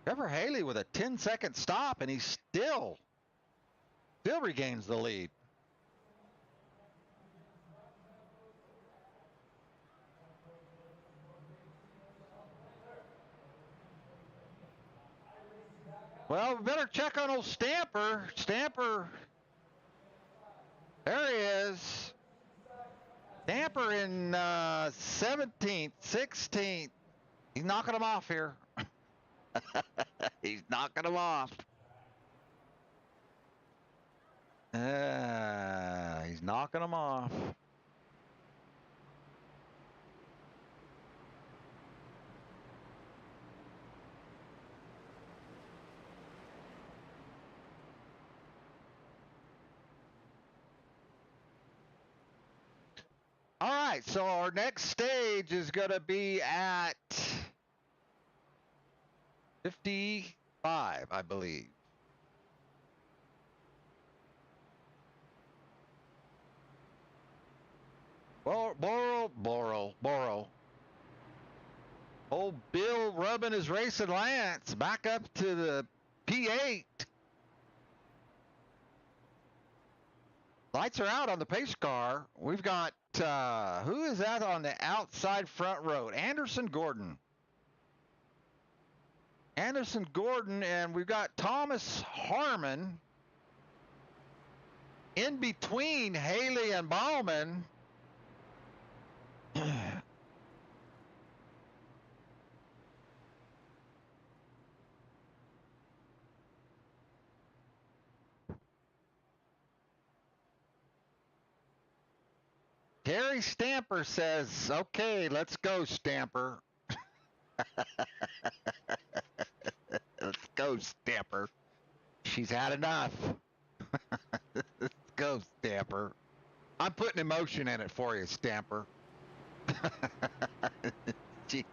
[SPEAKER 1] Trevor Haley with a 10-second stop, and he still regains the lead. Well, we better check on old Stamper. Stamper. There he is. Stamper in 17th, 16th. He's knocking them off here. He's knocking them off. He's knocking them off. All right, so our next stage is going to be at 55, I believe. Boro. Old Bill rubbing his racing Lance back up to the P8. Lights are out on the pace car. We've got, who is that on the outside front road? Anderson Gordon. And we've got Thomas Harmon in between Haley and Bauman. Gary Stamper says, okay, let's go, Stamper. Let's go, Stamper. She's had enough. Let's go, Stamper. I'm putting emotion in it for you, Stamper. she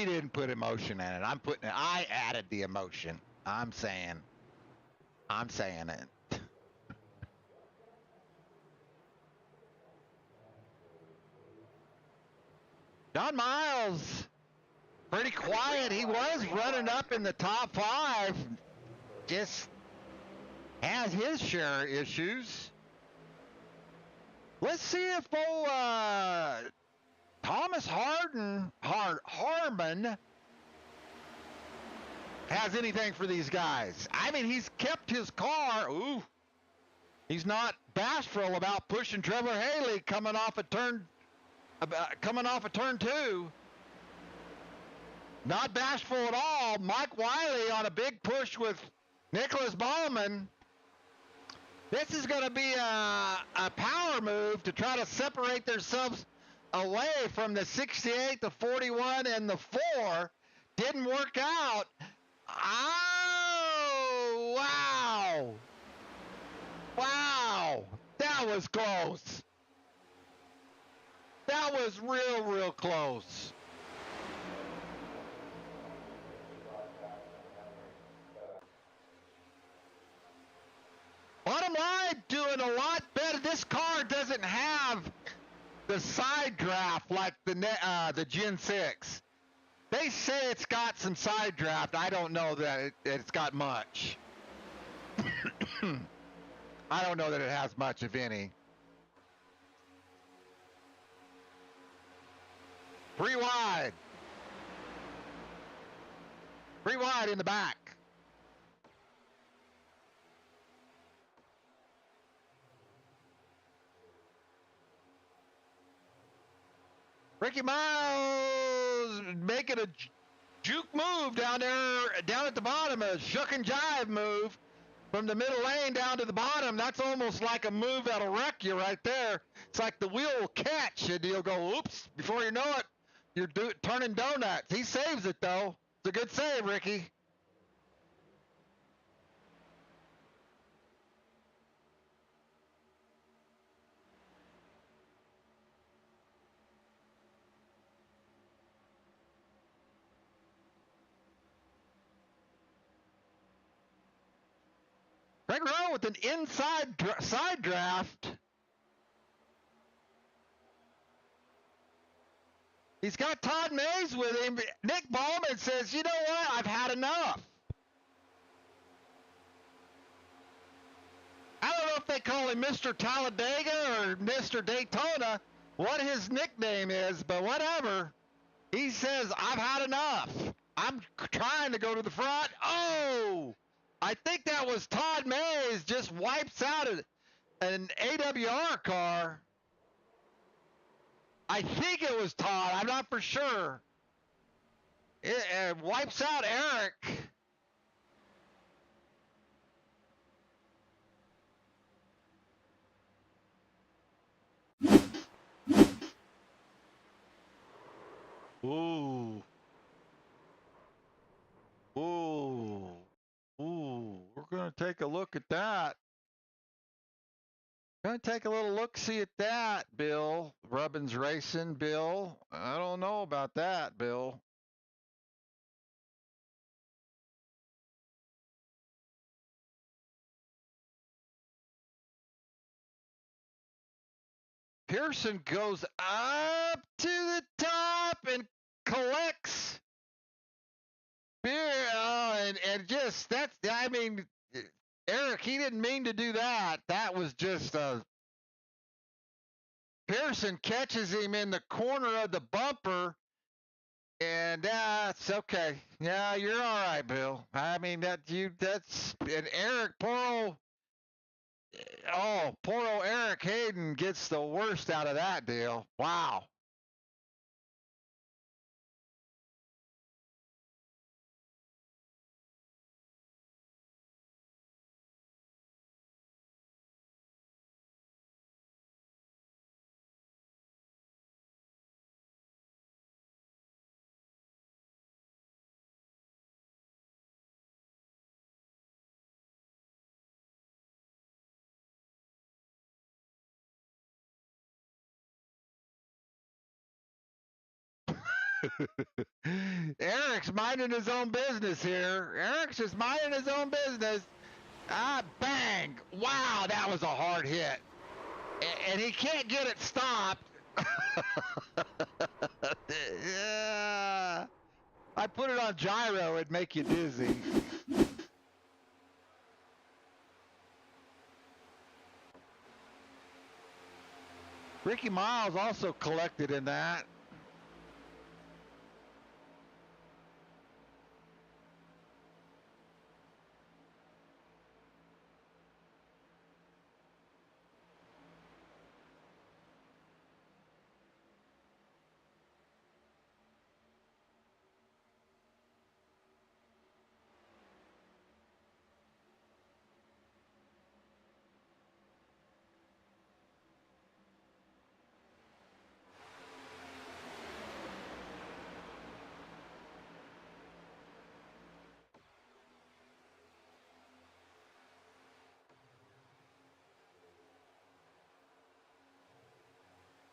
[SPEAKER 1] didn't put emotion in it. I added the emotion. I'm saying it. John Miles, pretty quiet. He was running up in the top 5. Just has his share of issues. Let's see if Thomas Harmon has anything for these guys. I mean, he's kept his car. Ooh, he's not bashful about pushing Trevor Haley coming off a turn 2. Not bashful at all. Mike Wiley on a big push with Nicholas Bauman. This is going to be a power move to try to separate themselves away from the 68, the 41, and the 4. Didn't work out. Oh, wow. Wow. That was close. That was real close. Bottom line, doing a lot better. This car doesn't have the side draft like the Gen 6. They say it's got some side draft. I don't know that it's got much. I don't know that it has much, if any. 3 wide. 3 wide in the back. Ricky Miles making a juke move down at the bottom, a shuck and jive move from the middle lane down to the bottom. That's almost like a move that'll wreck you right there. It's like the wheel will catch and you'll go, oops, before you know it, you're turning donuts. He saves it, though. It's a good save, Ricky. Greg Rowe with an inside side draft. He's got Todd Mays with him. Nick Bauman says, you know what? I've had enough. I don't know if they call him Mr. Talladega or Mr. Daytona, what his nickname is, but whatever. He says, I've had enough. I'm trying to go to the front. Oh! I think that was Todd Mays just wipes out an AWR car. I think it was Todd. I'm not for sure. It wipes out Eric. Ooh. Ooh. Ooh. We're going to take a look at that. Going to take a little look-see at that, Bill. Rubbins Racing, Bill. I don't know about that, Bill. Pearson goes up to the top and collects beer. Oh, and just, that's, I mean, Eric, he didn't mean to do that. That was just Pearson catches him in the corner of the bumper, and that's okay. Yeah, you're all right, Bill. I mean, that's, and Eric, poor old Eric Hayden gets the worst out of that deal. Wow. Eric's minding his own business here. Eric's just minding his own business. Bang. Wow, that was a hard hit. And he can't get it stopped. Yeah. I put it on gyro, it'd make you dizzy. Ricky Miles also collected in that.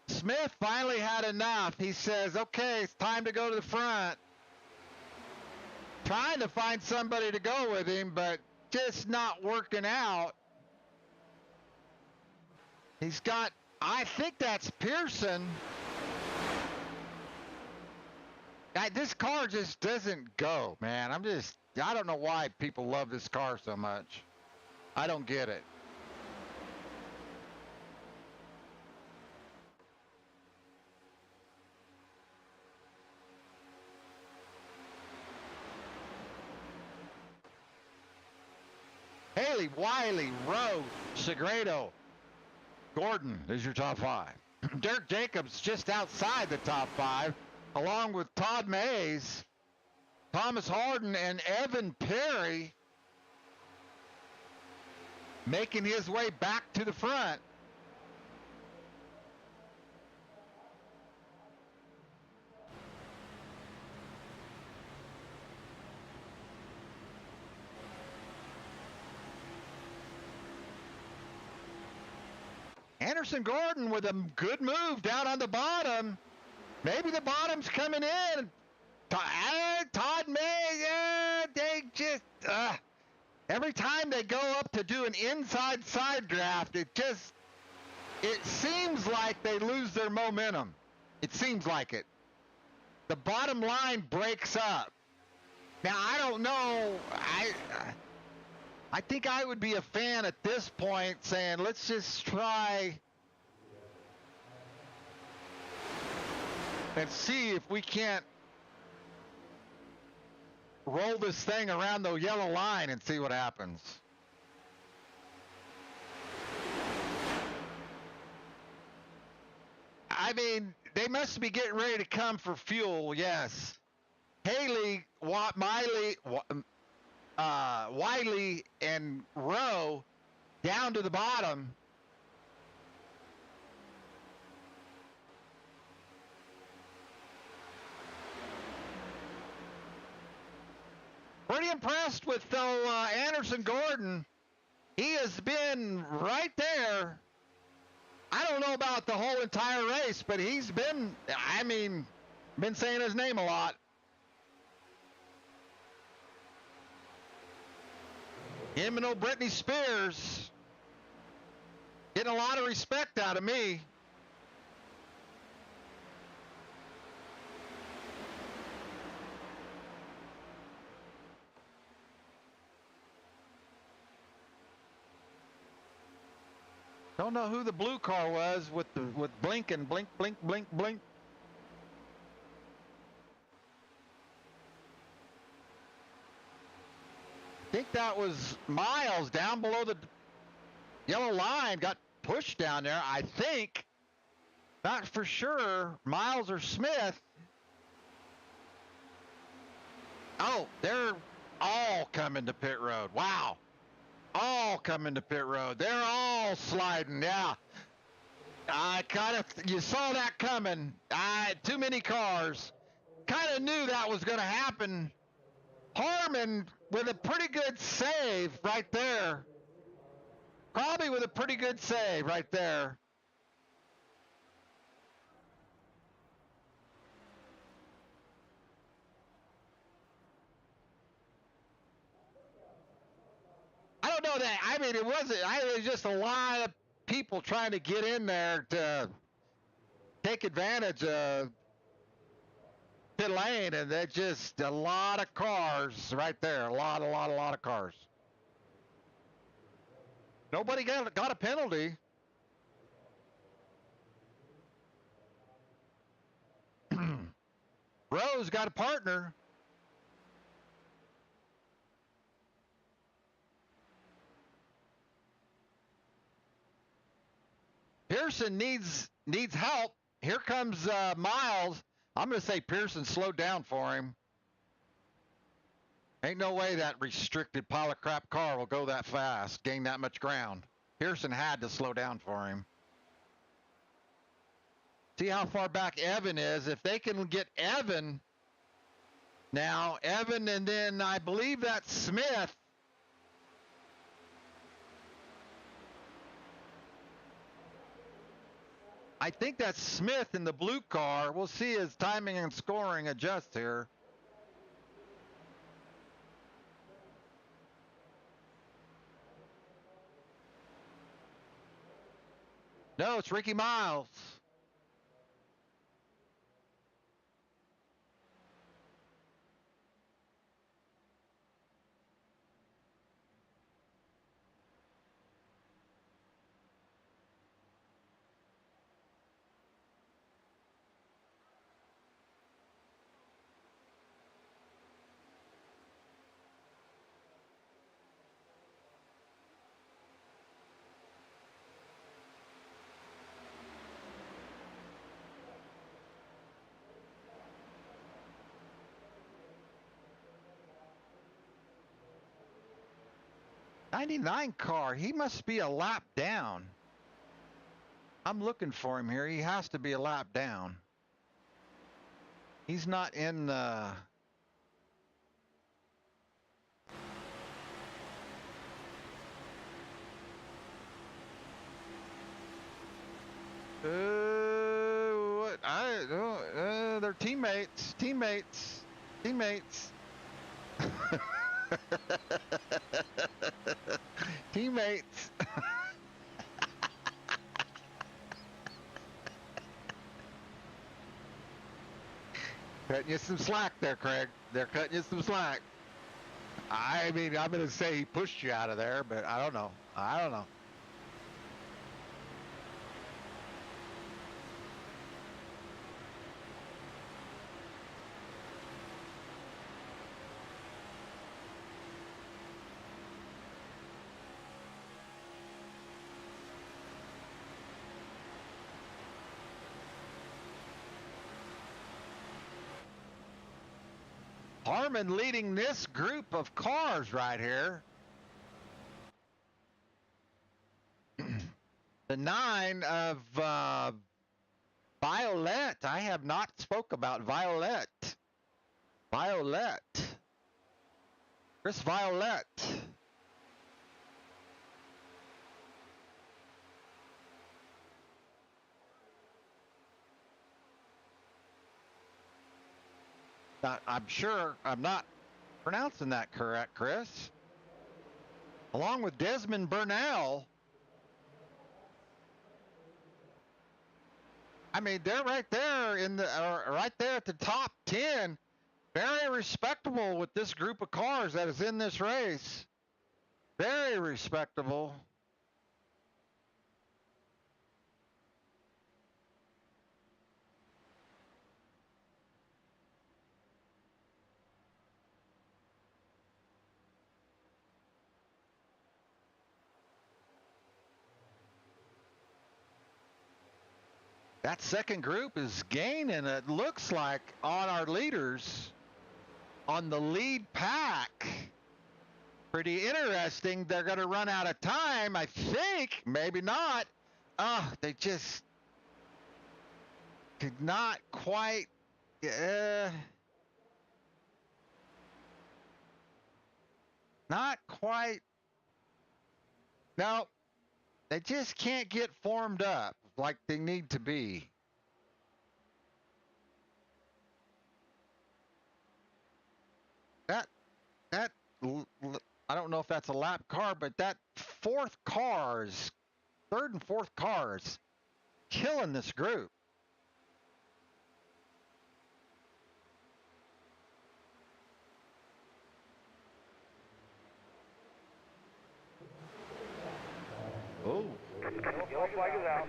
[SPEAKER 1] Smith finally had enough. He says, okay, it's time to go to the front. Trying to find somebody to go with him, but just not working out. He's got, I think that's Pearson. This car just doesn't go, man. I don't know why people love this car so much. I don't get it. Haley, Wiley, Rowe, Segredo, Gordon is your top five. Dirk Jacobs just outside the top five, along with Todd Mays, Thomas Harden, and Evan Perry making his way back to the front. Anderson Gordon with a good move down on the bottom. Maybe the bottom's coming in. Todd May, they just, every time they go up to do an inside side draft, it seems like they lose their momentum. It seems like it. The bottom line breaks up. Now, I don't know. I think I would be a fan at this point saying, let's just try and see if we can't roll this thing around the yellow line and see what happens. I mean, they must be getting ready to come for fuel, yes. Haley, Wiley, and Rowe down to the bottom. Pretty impressed with, though, Anderson Gordon. He has been right there. I don't know about the whole entire race, but he's been, I mean, been saying his name a lot. Him and old Britney Spears getting a lot of respect out of me. Don't know who the blue car was with blinking, blink, blink, blink, blink. I think that was Miles down below the yellow line, got pushed down there. I think, not for sure, Miles or Smith. Oh, they're all coming to pit road. Wow. All coming to pit road. They're all sliding. Yeah. You saw that coming. Too many cars. Kind of knew that was going to happen. Harmon with a pretty good save right there. Probably with a pretty good save right there. I don't know that. I mean, it was just a lot of people trying to get in there to take advantage of pit lane, and they're just a lot of cars right there. A lot of cars. Nobody got a penalty. Rose got a partner. Pearson needs help. Here comes Miles. I'm going to say Pearson slowed down for him. Ain't no way that restricted pile of crap car will go that fast, gain that much ground. Pearson had to slow down for him. See how far back Evan is. If they can get Evan now, Evan, and then I believe that's Smith. I think that's Smith in the blue car. We'll see his timing and scoring adjust here. No, it's Ricky Miles. '99 car, he must be a lap down. I'm looking for him here. He has to be a lap down. He's not in the... What? They're teammates. Teammates. Teammates. Cutting you some slack there, Craig. They're cutting you some slack. I mean, I'm going to say he pushed you out of there, but I don't know. Harmon leading this group of cars right here. The 9 of Violet. I have not spoke about Violet. Violet. Chris Violet. I'm sure I'm not pronouncing that correct, Chris. Along with Desmond Burnell. I mean, they're right there in the right there at the top 10. Very respectable with this group of cars that is in this race. Very respectable. That second group is gaining, it looks like, on our leaders on the lead pack. Pretty interesting. They're going to run out of time, I think. Maybe not. They just could not quite. Not quite. No, they just can't get formed up like they need to be. That I don't know if that's a lap car, but that third and fourth cars, killing this group. Oh.
[SPEAKER 3] Yellow flag is out.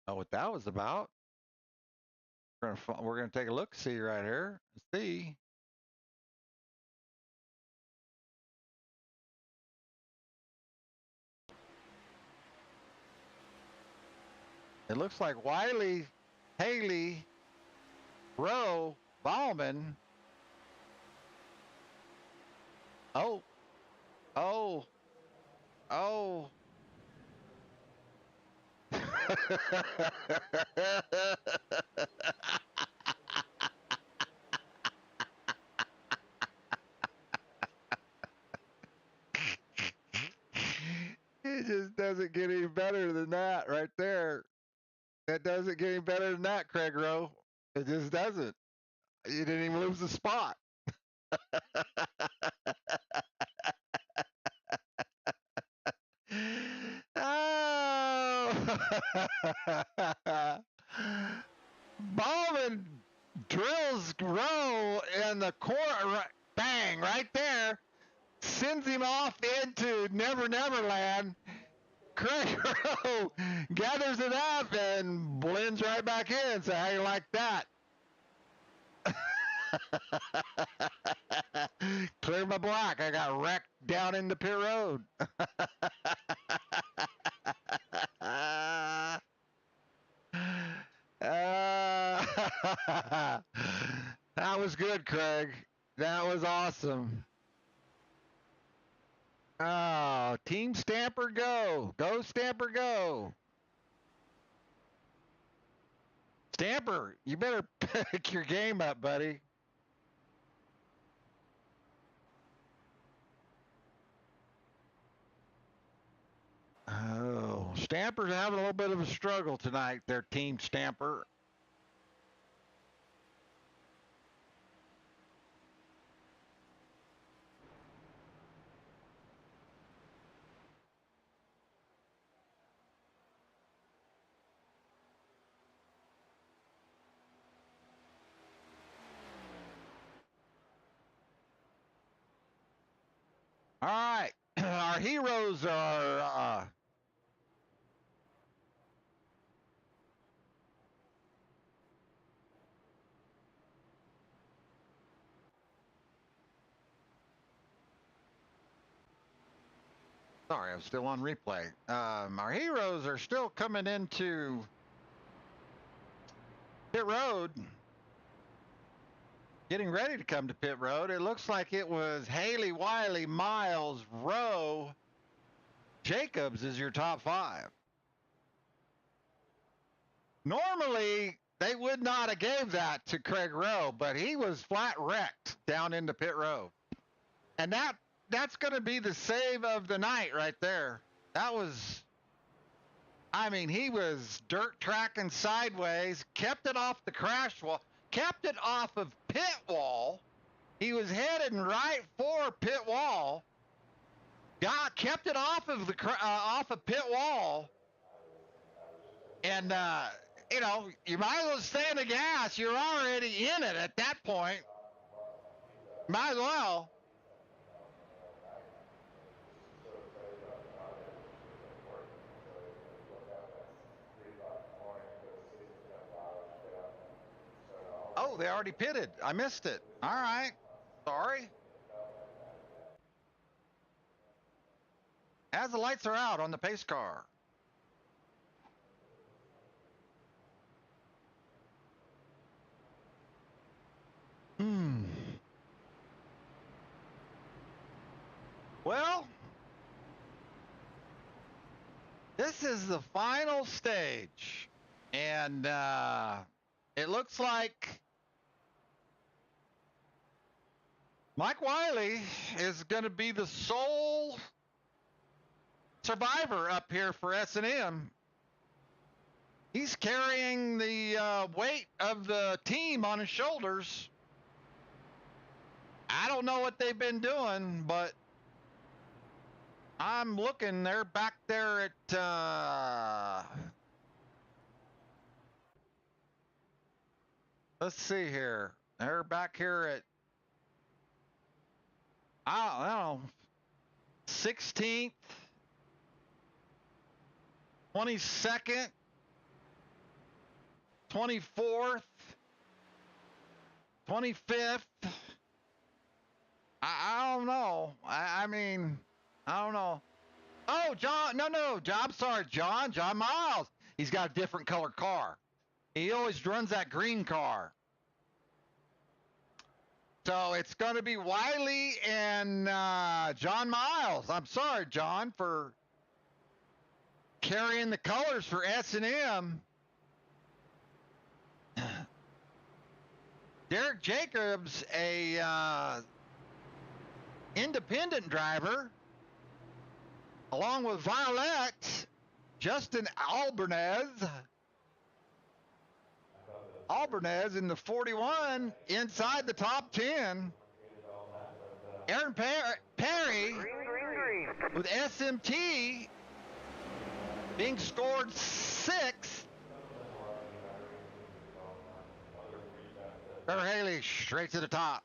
[SPEAKER 1] Know what that was about. We're gonna take a look, see right here, see. It looks like Wiley, Haley, Rowe, Bauman. Oh. It just doesn't get any better than that right there. That doesn't get any better than that, Craig Rowe. It just doesn't. You didn't even lose the spot. Oh! Bowman drills Rowe in the corner. Bang, right there. Sends him off into Never Never Land. Craig Rowe gathers it up and blends right back in. So how you like that? Clear my block. I got wrecked down in the pit road. That was good, Craig. That was awesome. Oh, Team Stamper, go. Go, Stamper, go. Stamper, you better pick your game up, buddy. Oh, Stamper's having a little bit of a struggle tonight, their Team Stamper. All right, our heroes are Sorry, I'm still on replay. Our heroes are still coming into pit road, getting ready to come to pit road. It looks like it was Haley, Wiley, Miles, Rowe, Jacobs is your top 5. Normally, they would not have gave that to Craig Rowe, but he was flat wrecked down into pit road. And that's going to be the save of the night right there. That was, I mean, he was dirt tracking sideways, kept it off the crash wall, kept it off of pit wall. He was heading right for pit wall. Kept it off of pit wall. And, you know, you might as well stay in the gas. You're already in it at that point. Might as well. Oh, they already pitted. I missed it. All right. Sorry. As the lights are out on the pace car. Well, this is the final stage. And it looks like Mike Wiley is going to be the sole survivor up here for S&M. He's carrying the weight of the team on his shoulders. I don't know what they've been doing, but I'm looking. They're back there at, let's see here. They're back here at, I don't know, 16th, 22nd, 24th, 25th. I don't know. I mean, I don't know. Oh, John, no, I'm sorry, John Miles. He's got a different color car. He always runs that green car. So it's going to be Wiley and John Miles. I'm sorry, John, for carrying the colors for S&M. Derek Jacobs, a independent driver, along with Violet, Justin Albanese in the 41 inside the top 10. Aaron Perry with SMT being scored 6th. Trevor Haley straight to the top.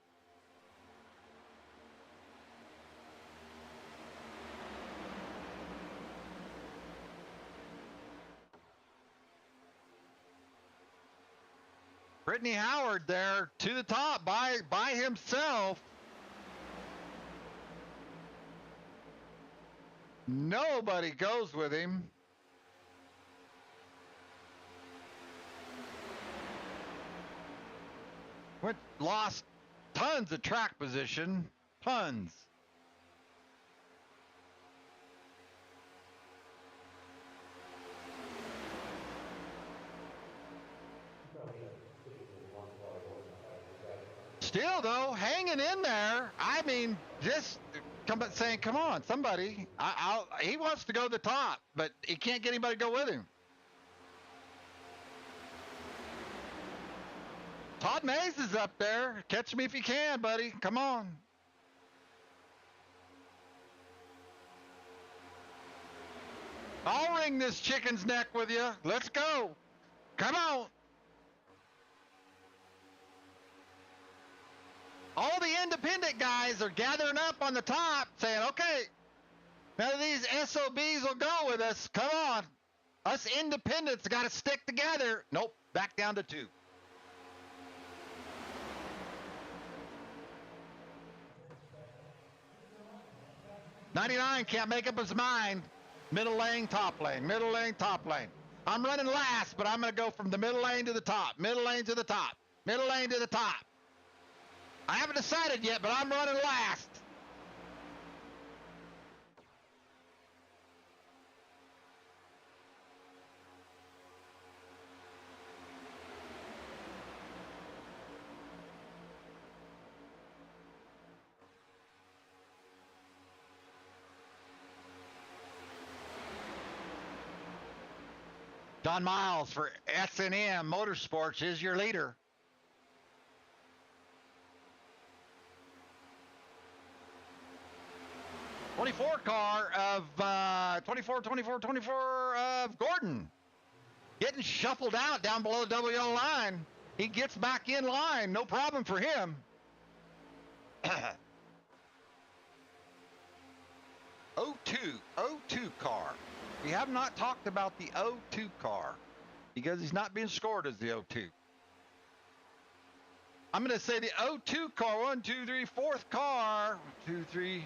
[SPEAKER 1] Brittany Howard there to the top by himself. Nobody goes with him. Lost tons of track position. Tons. Still, though, hanging in there. I mean, just saying, come on, somebody. He wants to go to the top, but he can't get anybody to go with him. Todd Mays is up there. Catch me if you can, buddy. Come on. I'll wring this chicken's neck with you. Let's go. Come on. All the independent guys are gathering up on the top saying, okay, none of these SOBs will go with us. Come on. Us independents got to stick together. Nope. Back down to 2. 99 can't make up his mind. Middle lane, top lane, middle lane, top lane. I'm running last, but I'm going to go from the middle lane to the top, middle lane to the top, middle lane to the top. I haven't decided yet, but I'm running last. Don Miles for S&M Motorsports is your leader. '24 car of 24 of Gordon getting shuffled out down below the double yellow line. He gets back in line, no problem for him. O2 car. We have not talked about the O2 car because he's not being scored as the O2. I'm going to say the O2 car, 1, 2, 3, fourth car, 1, 2, 3.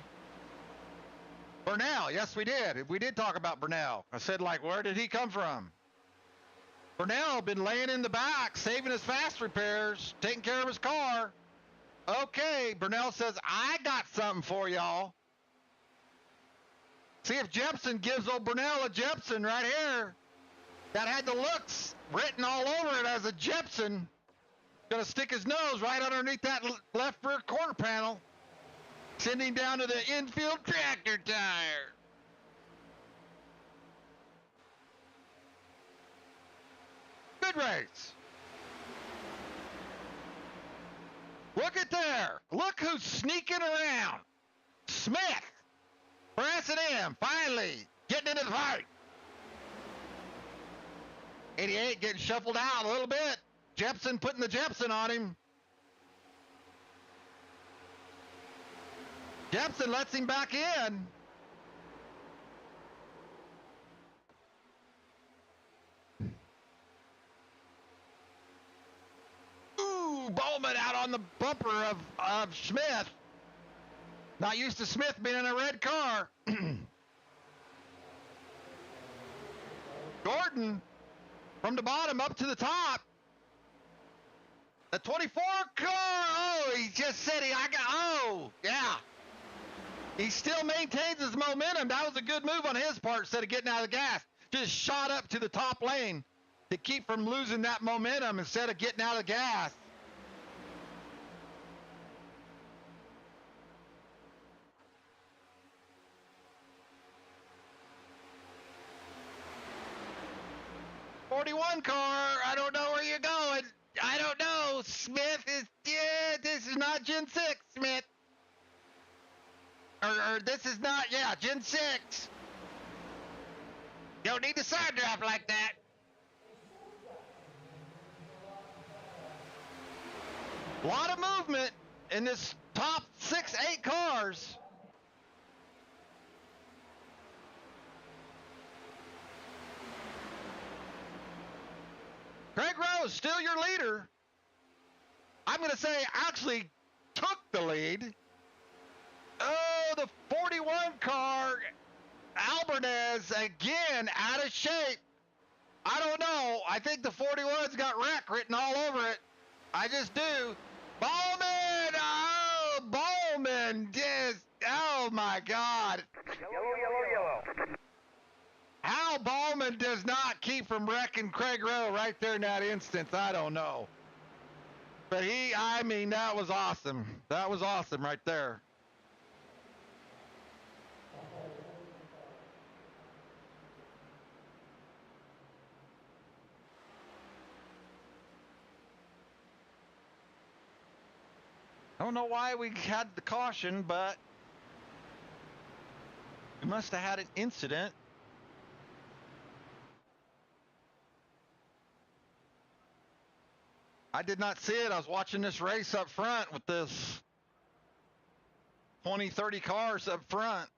[SPEAKER 1] Burnell, yes, we did. We did talk about Burnell. I said, like, where did he come from? Burnell been laying in the back, saving his fast repairs, taking care of his car. Okay, Burnell says, I got something for y'all. See if Jepson gives old Burnell a Jepson right here. That had the looks written all over it as a Jepson. Gonna stick his nose right underneath that left rear quarter panel. Sending down to the infield tractor tire. Good race. Look at there. Look who's sneaking around. Smith for S&M, finally getting into the fight. 88 getting shuffled out a little bit. Jepson putting the Jepson on him. Jepson lets him back in. Ooh, Bowman out on the bumper of Smith. Not used to Smith being in a red car. Gordon from the bottom up to the top. The 24 car. Oh, he just said yeah. He still maintains his momentum. That was a good move on his part instead of getting out of the gas. Just shot up to the top lane to keep from losing that momentum instead of getting out of the gas. '41 car, I don't know where you're going. I don't know. Smith is, this is not Gen 6, Smith. Or this is not, Gen 6. You don't need to side draft like that. A lot of movement in this top 6, 8 cars. Craig Rose, still your leader. I'm going to say actually took the lead. Oh, the 41 car, Albanese, again, out of shape. I don't know. I think the 41's got wreck written all over it. I just do. Bowman! Oh, Bowman just, oh my God.
[SPEAKER 3] Yellow.
[SPEAKER 1] How Bowman does not keep from wrecking Craig Rowe right there in that instance, I don't know. But that was awesome. That was awesome right there. I don't know why we had the caution, but we must have had an incident. I did not see it. I was watching this race up front with this 20, 30 cars up front.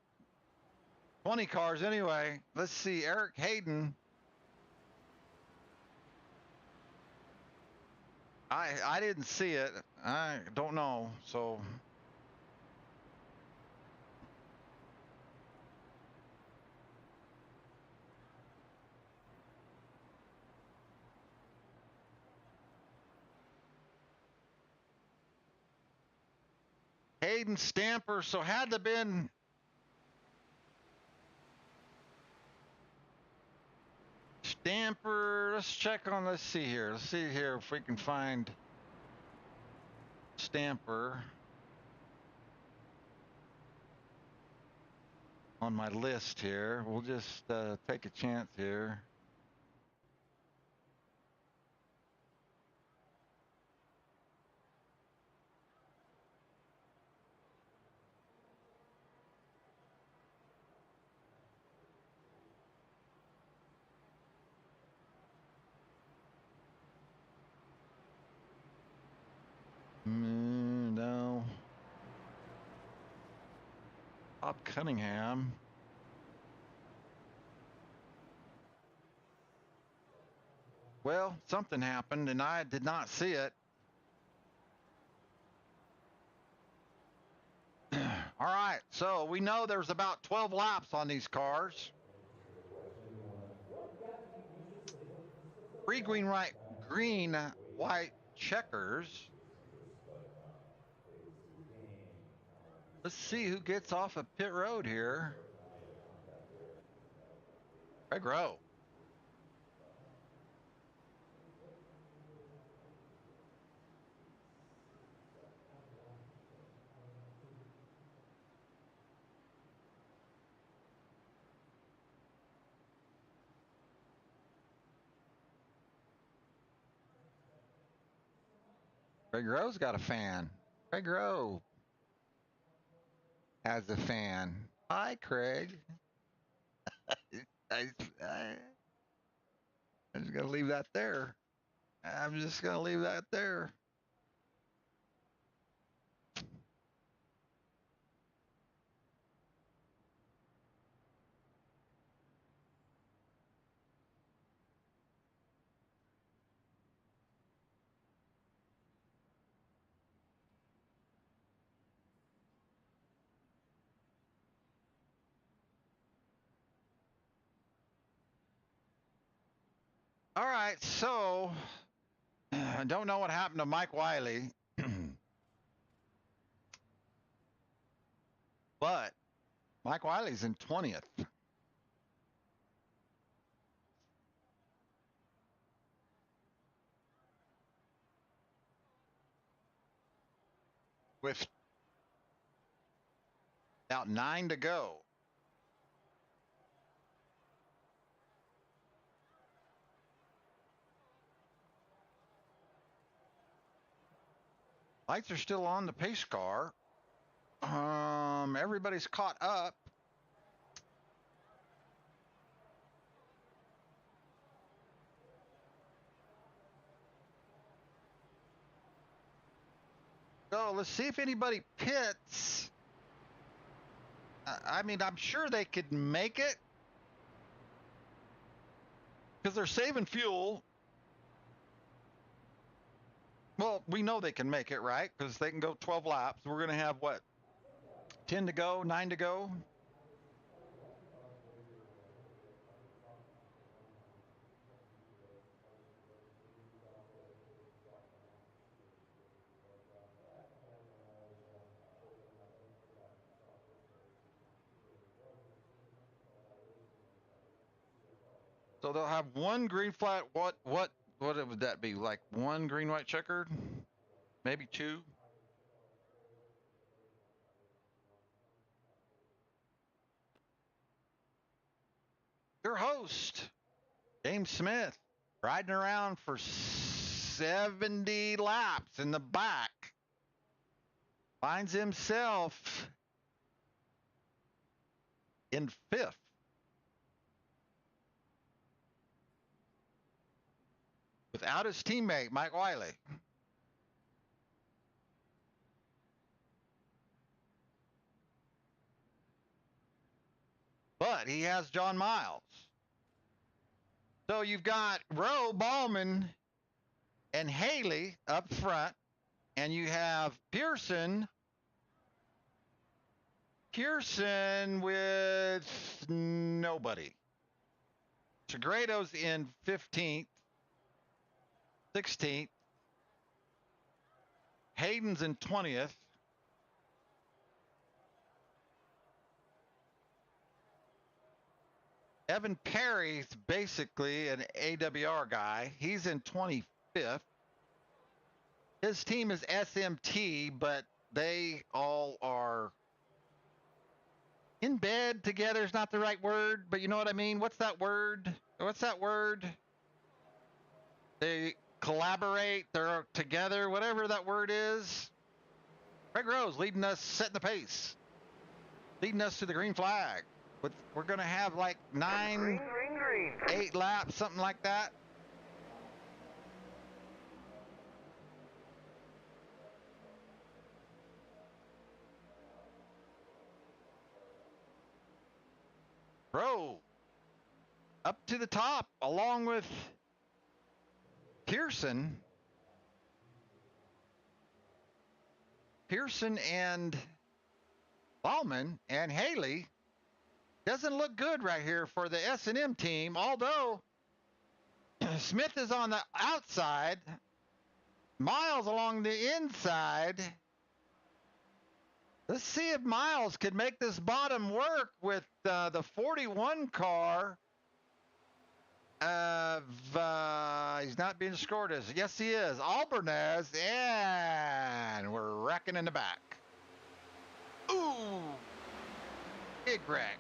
[SPEAKER 1] 20 cars anyway. Let's see, Eric Hayden. I didn't see it. I don't know. So Hayden Stamper, so had to been Stamper. Let's check on, let's see here. Let's see here if we can find Stamper on my list here. We'll just take a chance here. No. Bob Cunningham. Well, something happened and I did not see it. All right, so we know there's about 12 laps on these cars. Three green, white checkers. Let's see who gets off of pit road here. Craig Rowe. Craig Rowe's got a fan. Craig Rowe has a fan. Hi, Craig. I'm just going to leave that there. I'm just going to leave that there. All right, so I don't know what happened to Mike Wiley, but Mike Wiley's in 20th. With about 9 to go. Lights are still on the pace car. Everybody's caught up. So let's see if anybody pits. I mean, I'm sure they could make it because they're saving fuel. Well, we know they can make it, right? Because they can go 12 laps. We're going to have what? 10 to go, 9 to go. So they'll have one green flat. What would that be? Like one green, white checkered? Maybe two? Your host, James Smith, riding around for 70 laps in the back. Finds himself in 5th. Without his teammate, Mike Wiley. But he has John Miles. So you've got Rowe, Ballman, and Haley up front, and you have Pearson with nobody. Segredo's in 15th, 16th. Hayden's in 20th. Evan Perry's basically an AWR guy. He's in 25th. His team is SMT, but they all are in bed together is not the right word, but you know what I mean? What's that word? What's that word? They collaborate, they're together, whatever that word is. Greg Rose leading us, setting the pace, leading us to the green flag. But we're going to have like
[SPEAKER 3] Green, green, green.
[SPEAKER 1] 8 laps, something like that. Bro, up to the top, along with Pearson. Pearson and Bauman and Haley. Doesn't look good right here for the S&M team, although Smith is on the outside, Miles along the inside. Let's see if Miles could make this bottom work with the 41 car of, he's not being scored as, yes he is, Albernez, and we're wrecking in the back. Ooh, big wreck.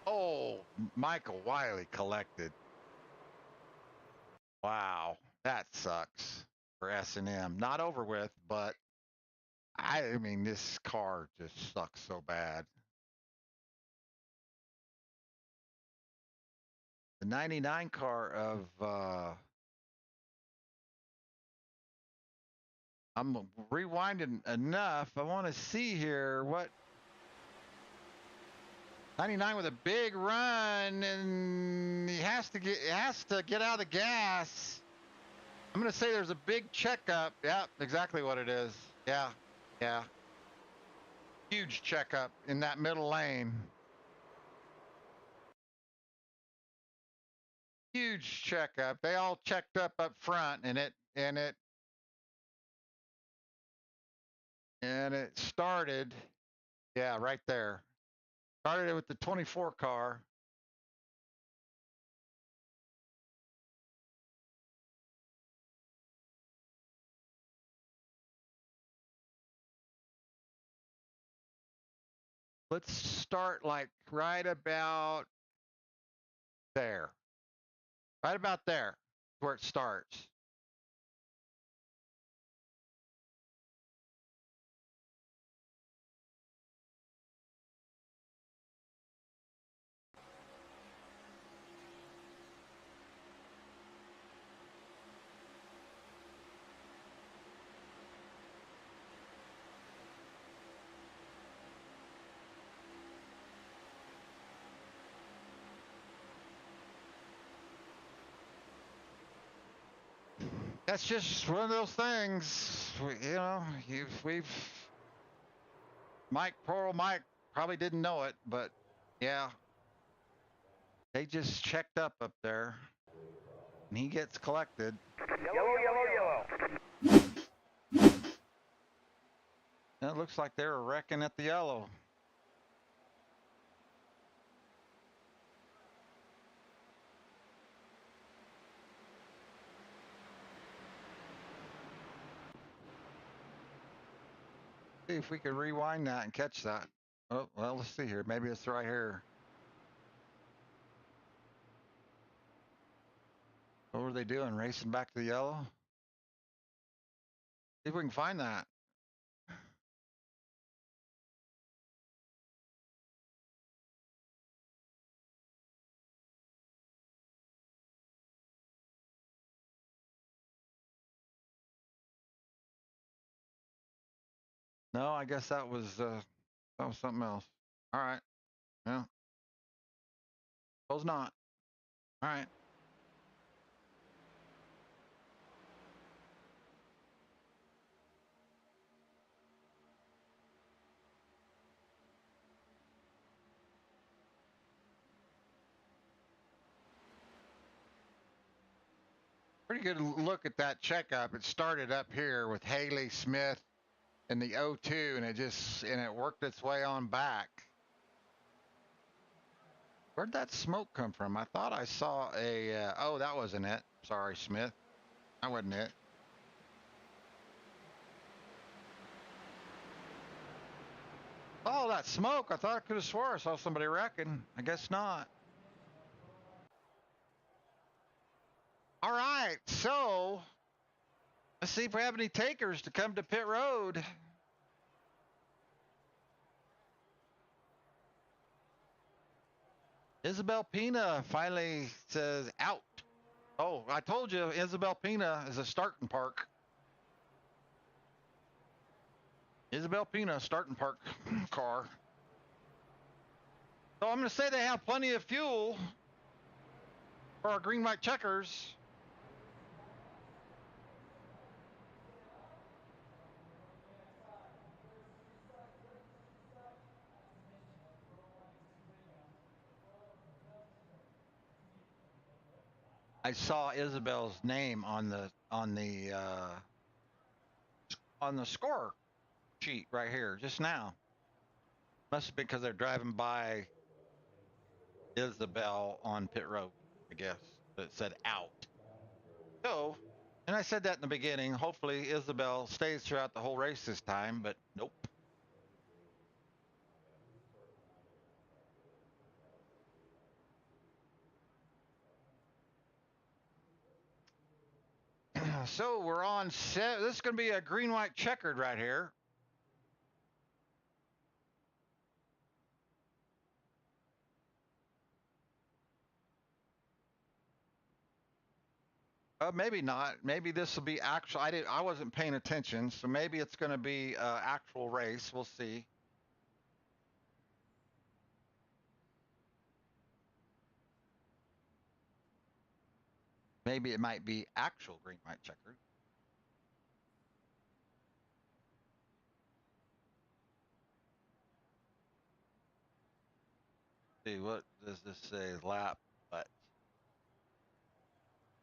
[SPEAKER 1] Oh, Michael Wiley collected. Wow, that sucks for S&M. Not over with, but I mean, this car just sucks so bad. The 99 car of, I'm rewinding enough. I want to see here what 99 with a big run, and he has to get out of the gas. I'm going to say there's a big checkup. Yeah, exactly what it is. Yeah, yeah. Huge checkup in that middle lane. Huge checkup. They all checked up front, and it started. Yeah, right there. Started it with the 24 car. Let's start like right about there. Right about there, where it starts. That's just one of those things, poor Mike probably didn't know it, but yeah, they just checked up there, and he gets collected.
[SPEAKER 3] Yellow.
[SPEAKER 1] And it looks like they were wrecking at the yellow. See if we could rewind that and catch that. Oh, well, let's see here. Maybe it's right here. What were they doing? Racing back to the yellow? See if we can find that. No, I guess that was something else. All right. Yeah. Suppose not. All right. Pretty good look at that checkup. It started up here with Haley Smith in the O2, and it worked its way on back. Where'd that smoke come from? I thought I saw a. Oh, that wasn't it. Sorry, Smith. That wasn't it. Oh, that smoke. I thought I could have swore I saw somebody wrecking. I guess not. All right, so let's see if we have any takers to come to pit road. Isabel Pina finally says out. Oh, I told you Isabel Pina is a starting park. Isabel Pina starting park car. So I'm going to say they have plenty of fuel for our green white checkers. I saw Isabel's name on the score sheet right here just now. Must have been because they're driving by Isabel on pit road, I guess. It said out. So, and I said that in the beginning. Hopefully Isabel stays throughout the whole race this time, but nope. So we're on set. This is going to be a green white checkered right here. Maybe not. Maybe this will be actual. I wasn't paying attention, so maybe it's going to be actual race. We'll see. Maybe it might be actual green white checkered. See, what does this say? Lap, but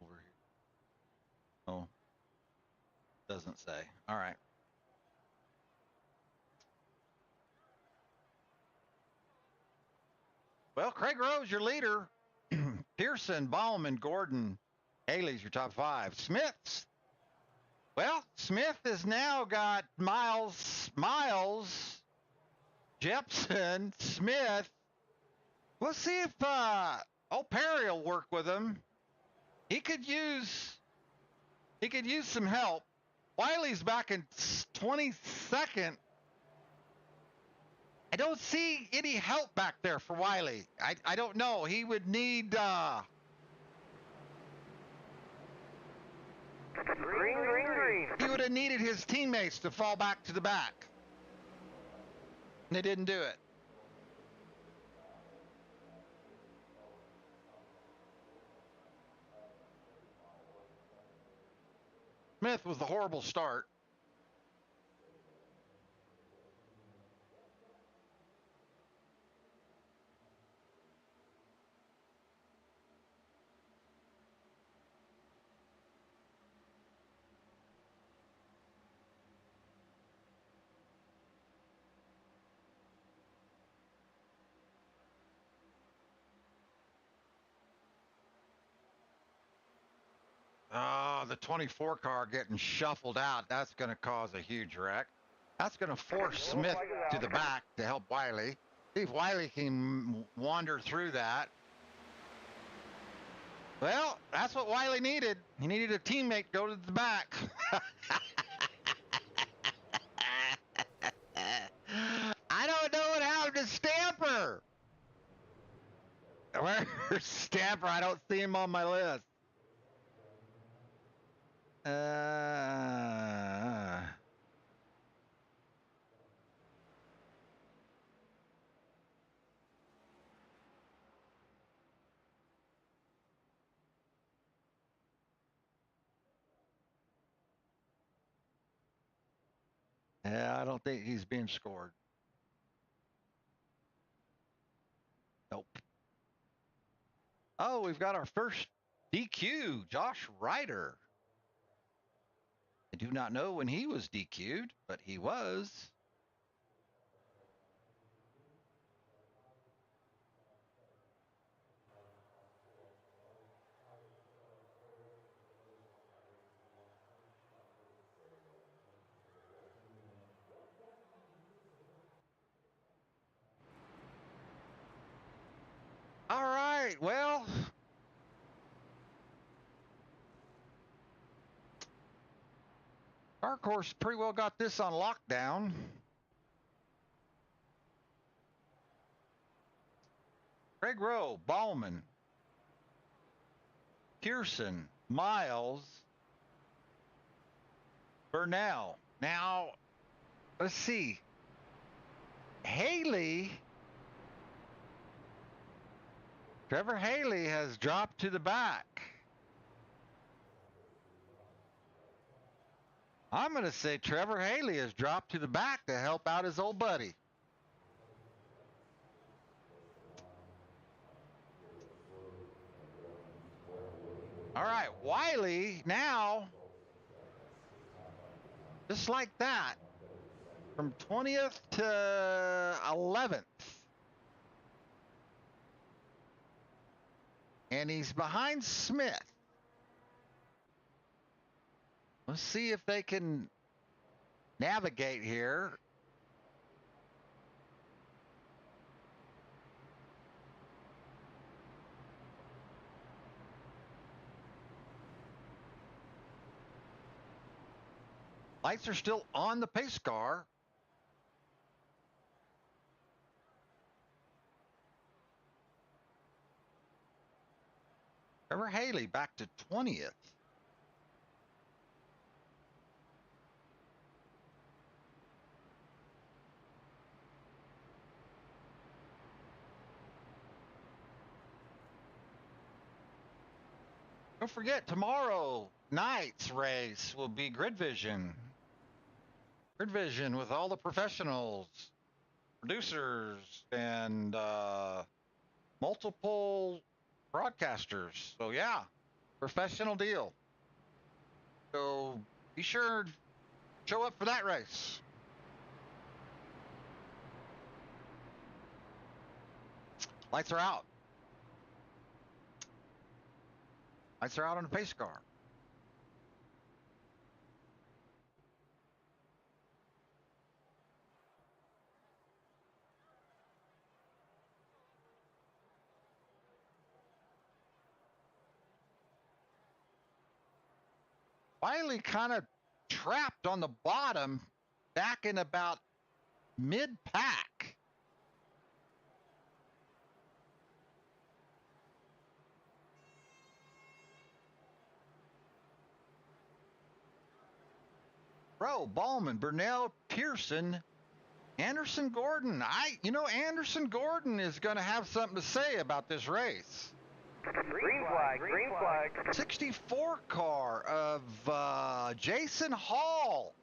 [SPEAKER 1] over here. Oh, doesn't say. All right. Well, Craig Rose, your leader. Pearson, Bauman, Gordon, Haley's your top five. Smith's. Well, Smith has now got Miles, Jepson, Smith. We'll see if old Perry will work with him. He could use some help. Wiley's back in 22nd. I don't see any help back there for Wiley. I don't know. He would need
[SPEAKER 3] Green.
[SPEAKER 1] he would have needed his teammates to fall back to the back. And they didn't do it. Smith was the horrible start. Oh, the 24 car getting shuffled out. That's going to cause a huge wreck. That's going to force Smith to the back to help Wiley. See if Wiley can wander through that. Well, that's what Wiley needed. He needed a teammate to go to the back. I don't know what happened to Stamper. Where's Stamper? I don't see him on my list. Yeah, I don't think he's being scored. Nope. Oh, we've got our first DQ, Josh Ryder. I do not know when he was DQ'd, but he was. All right, well, Dark Horse pretty well got this on lockdown. Craig Rowe, Ballman, Pearson, Miles, Burnell. Now, let's see. Haley, Trevor Haley has dropped to the back. I'm going to say Trevor Haley has dropped to the back to help out his old buddy. All right, Wiley now, just like that, from 20th to 11th. And he's behind Smith. Let's see if they can navigate here. Lights are still on the pace car. Trevor Haley back to 20th. Don't forget, tomorrow night's race will be Grid Vision. Grid Vision with all the professionals, producers, and multiple broadcasters. So yeah, professional deal. So be sure to show up for that race. Lights are out. Lights are out on the pace car. Wiley kind of trapped on the bottom back in about mid-pack. Rowe, Ballman, Burnell, Pearson, Anderson Gordon. Anderson Gordon is going to have something to say about this race.
[SPEAKER 3] Green flag, green flag.
[SPEAKER 1] 64 car of Jason Hall,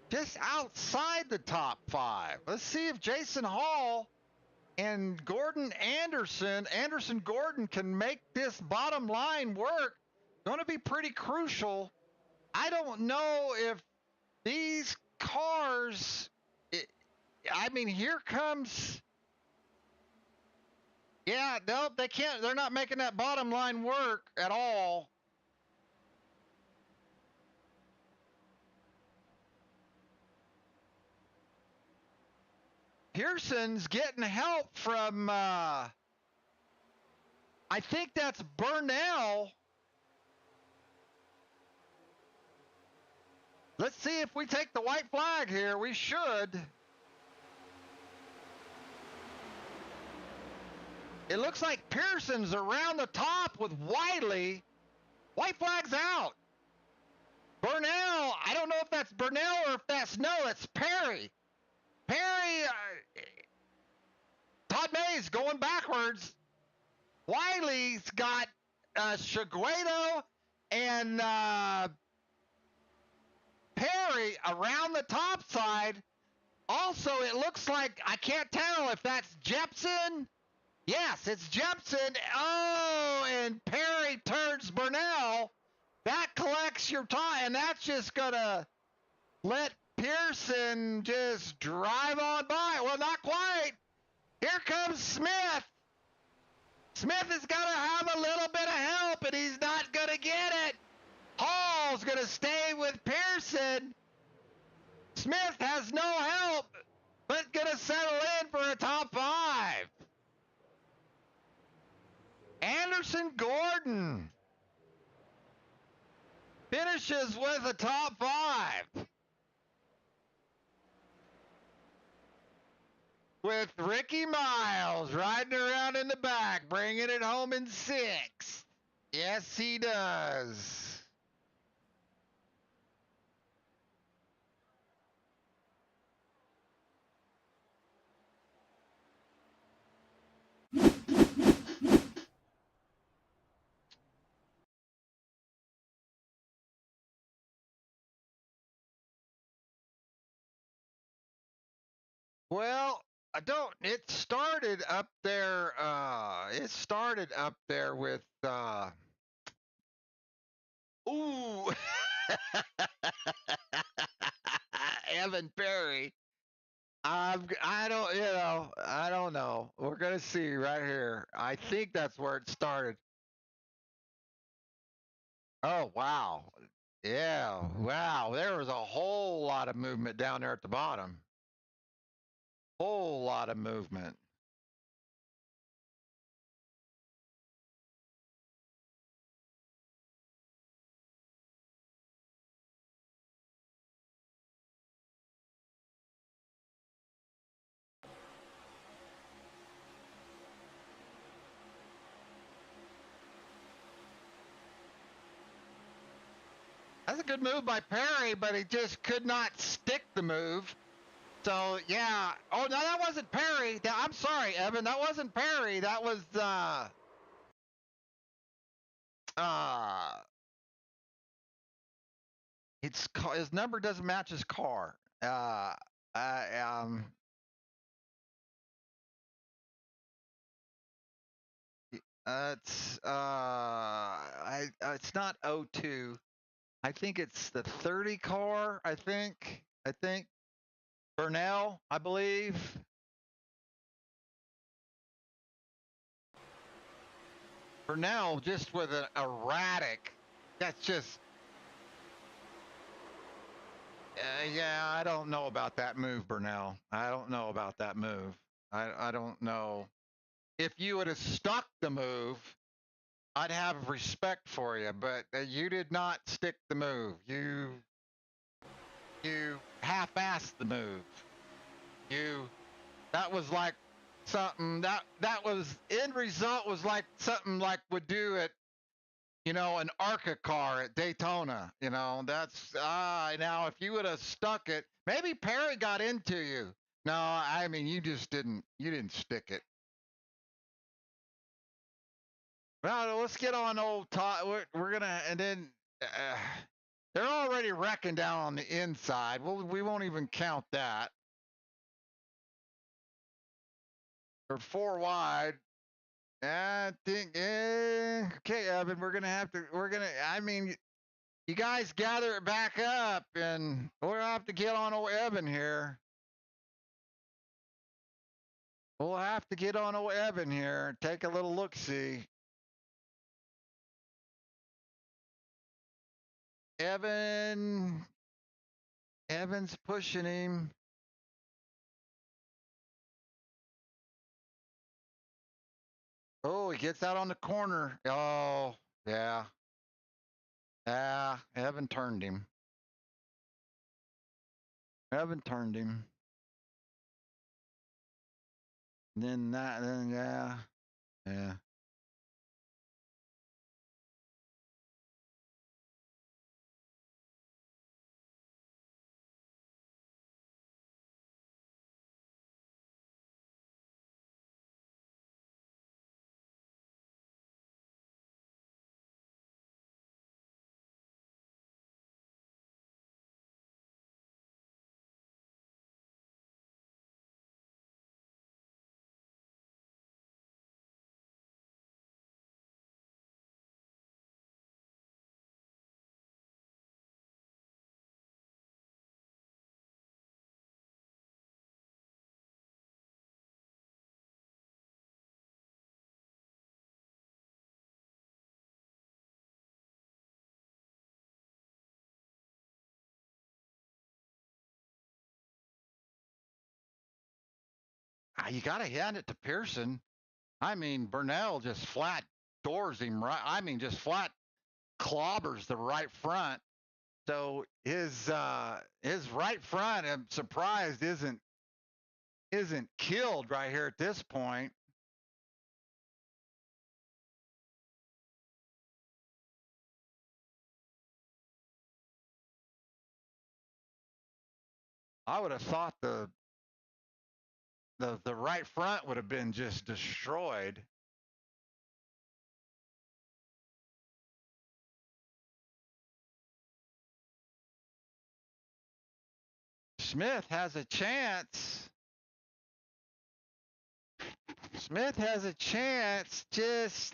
[SPEAKER 1] just outside the top 5. Let's see if Jason Hall and Anderson Gordon can make this bottom line work. Going to be pretty crucial. I don't know if these cars, here comes, yeah, no, they can't, they're not making that bottom line work at all. Pearson's getting help from, I think that's Burnell. Let's see if we take the white flag here. We should. It looks like Pearson's around the top with Wiley. White flag's out. Burnell, I don't know if that's Burnell or if that's, no, it's Perry. Todd Mays going backwards. Wiley's got Chigueto and Perry around the top side. Also, it looks like, I can't tell if that's Jepson. Yes, it's Jepson. Oh, and Perry Perry turns Burnell, that collects your time, and that's just going to let Pearson just drive on by. Well, not quite. Here comes Smith. Smith is going to have a little bit of help, and he's not going to get it. Hall's going to stay with Pearson. Smith has no help, but going to settle in for a top 5. Anderson Gordon finishes with a top 5. With Ricky Miles riding around in the back, bringing it home in 6th. Yes, he does. Well, I don't. It started up there. It started up there with. Ooh, Evan Perry. I don't. I don't know. We're gonna see right here. I think that's where it started. Oh wow. Yeah. Wow. There was a whole lot of movement down there at the bottom. Whole lot of movement. That's a good move by Perry, but he just could not stick the move. So yeah. Oh no, that wasn't Perry. I'm sorry, Evan. That wasn't Perry. That was his number doesn't match his car. Um. It's not O2. I think it's the 30 car. I think Burnell, I believe. Burnell just with an erratic. That's just. Yeah, I don't know about that move, Burnell. I don't know about that move. I don't know. If you would have stuck the move, I'd have respect for you, but you did not stick the move. You half-assed the move. That was like something that was end result was like something like would do at an ARCA car at Daytona. That's now if you would have stuck it, maybe Perry got into you. No, I mean you didn't stick it. Well, let's get on old Todd. We're gonna and then they're already wrecking down on the inside. We won't even count that. They're 4 wide. I think, okay, Evan, I mean, you guys gather it back up, and we'll have to get on old Evan here. We'll have to get on old Evan here and take a little look-see. Evan's pushing him. Oh, he gets out on the corner. Oh, yeah. Yeah, Evan turned him. And then yeah. Yeah. you got to hand it to Pearson. I mean, Burnell just flat doors him right. I mean, just flat clobbers the right front. So his right front, I'm surprised isn't killed right here at this point. I would have thought the right front would have been just destroyed. Smith has a chance. Smith has a chance. Just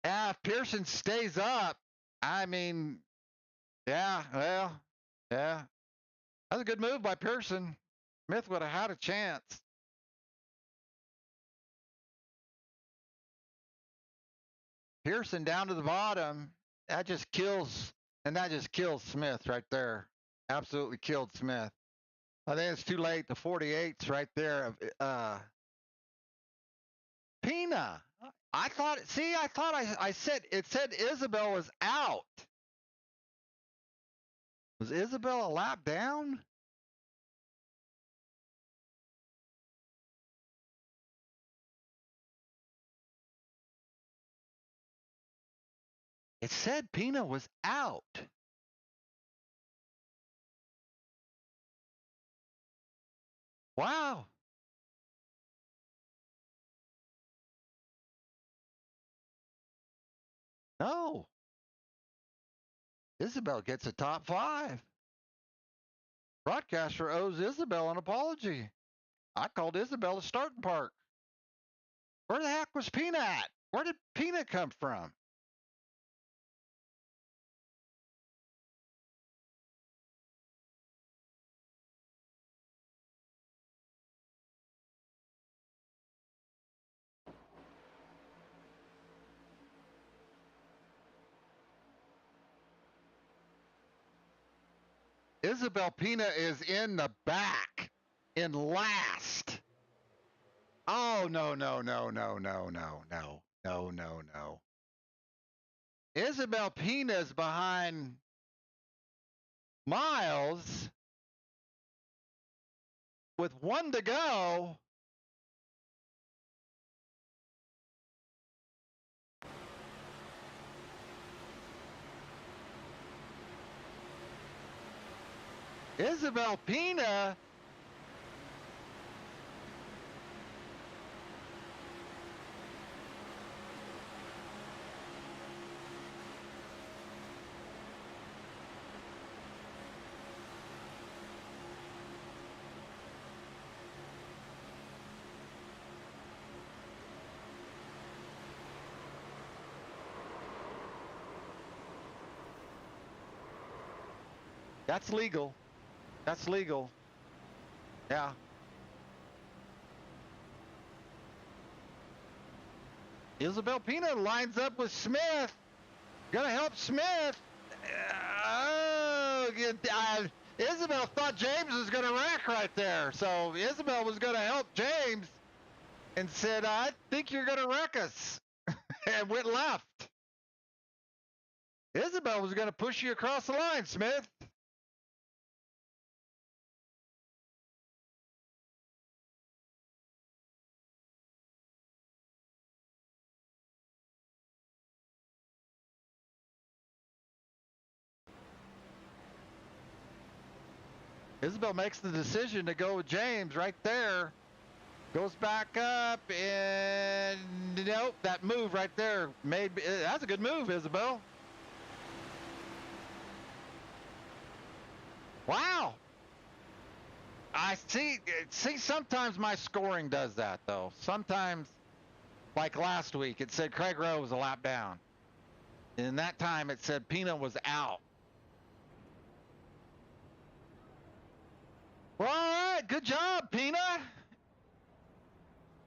[SPEAKER 1] if Pearson stays up, I mean, yeah, well, yeah. That's a good move by Pearson. Smith would have had a chance. Pearson down to the bottom. That just kills Smith right there. Absolutely killed Smith. I think it's too late. The 48's right there. Pina. I thought I said it said Isabel was out. Was Isabel a lap down? It said Pina was out. Wow. No. Isabel gets a top 5. Broadcaster owes Isabel an apology. I called Isabel a starting park. Where the heck was Pina at? Where did Pina come from? Isabel Pina is in the back in last. Oh, no. Isabel Pina's behind Miles with 1 to go. Isabel Pina. That's legal. That's legal. Yeah. Isabel Pina lines up with Smith. Gonna help Smith. Oh, Isabel thought James was gonna wreck right there. So Isabel was gonna help James and said, I think you're gonna wreck us. And went left. Isabel was gonna push you across the line, Smith. Isabel makes the decision to go with James right there. Goes back up and nope, that move right there that's a good move, Isabel. Wow. I see sometimes my scoring does that though. Sometimes like last week it said Craig Rowe was a lap down. And that time it said Pina was out. Well, all right, good job, Pina.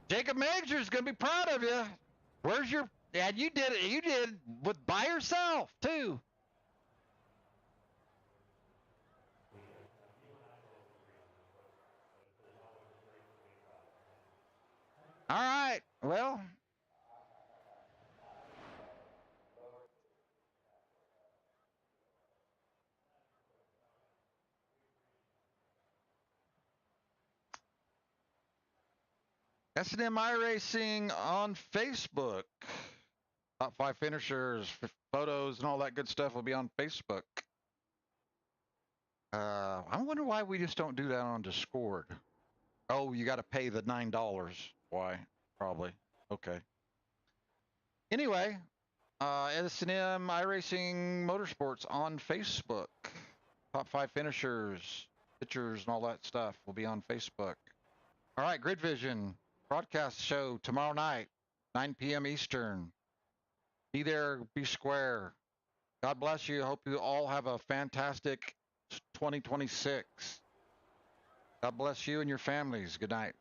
[SPEAKER 1] Jacob Major's gonna be proud of you. Where's your and you did with by yourself too. Well, S&M iRacing on Facebook. Top 5 finishers, photos, and all that good stuff will be on Facebook. I wonder why we just don't do that on Discord. Oh, you got to pay the $9. Why? Probably. Okay. Anyway, S&M iRacing Motorsports on Facebook. Top 5 finishers, pictures, and all that stuff will be on Facebook. All right, Grid Vision broadcast show tomorrow night, 9 p.m. Eastern. Be there, be square. God bless you. Hope you all have a fantastic 2026. God bless you and your families. Good night.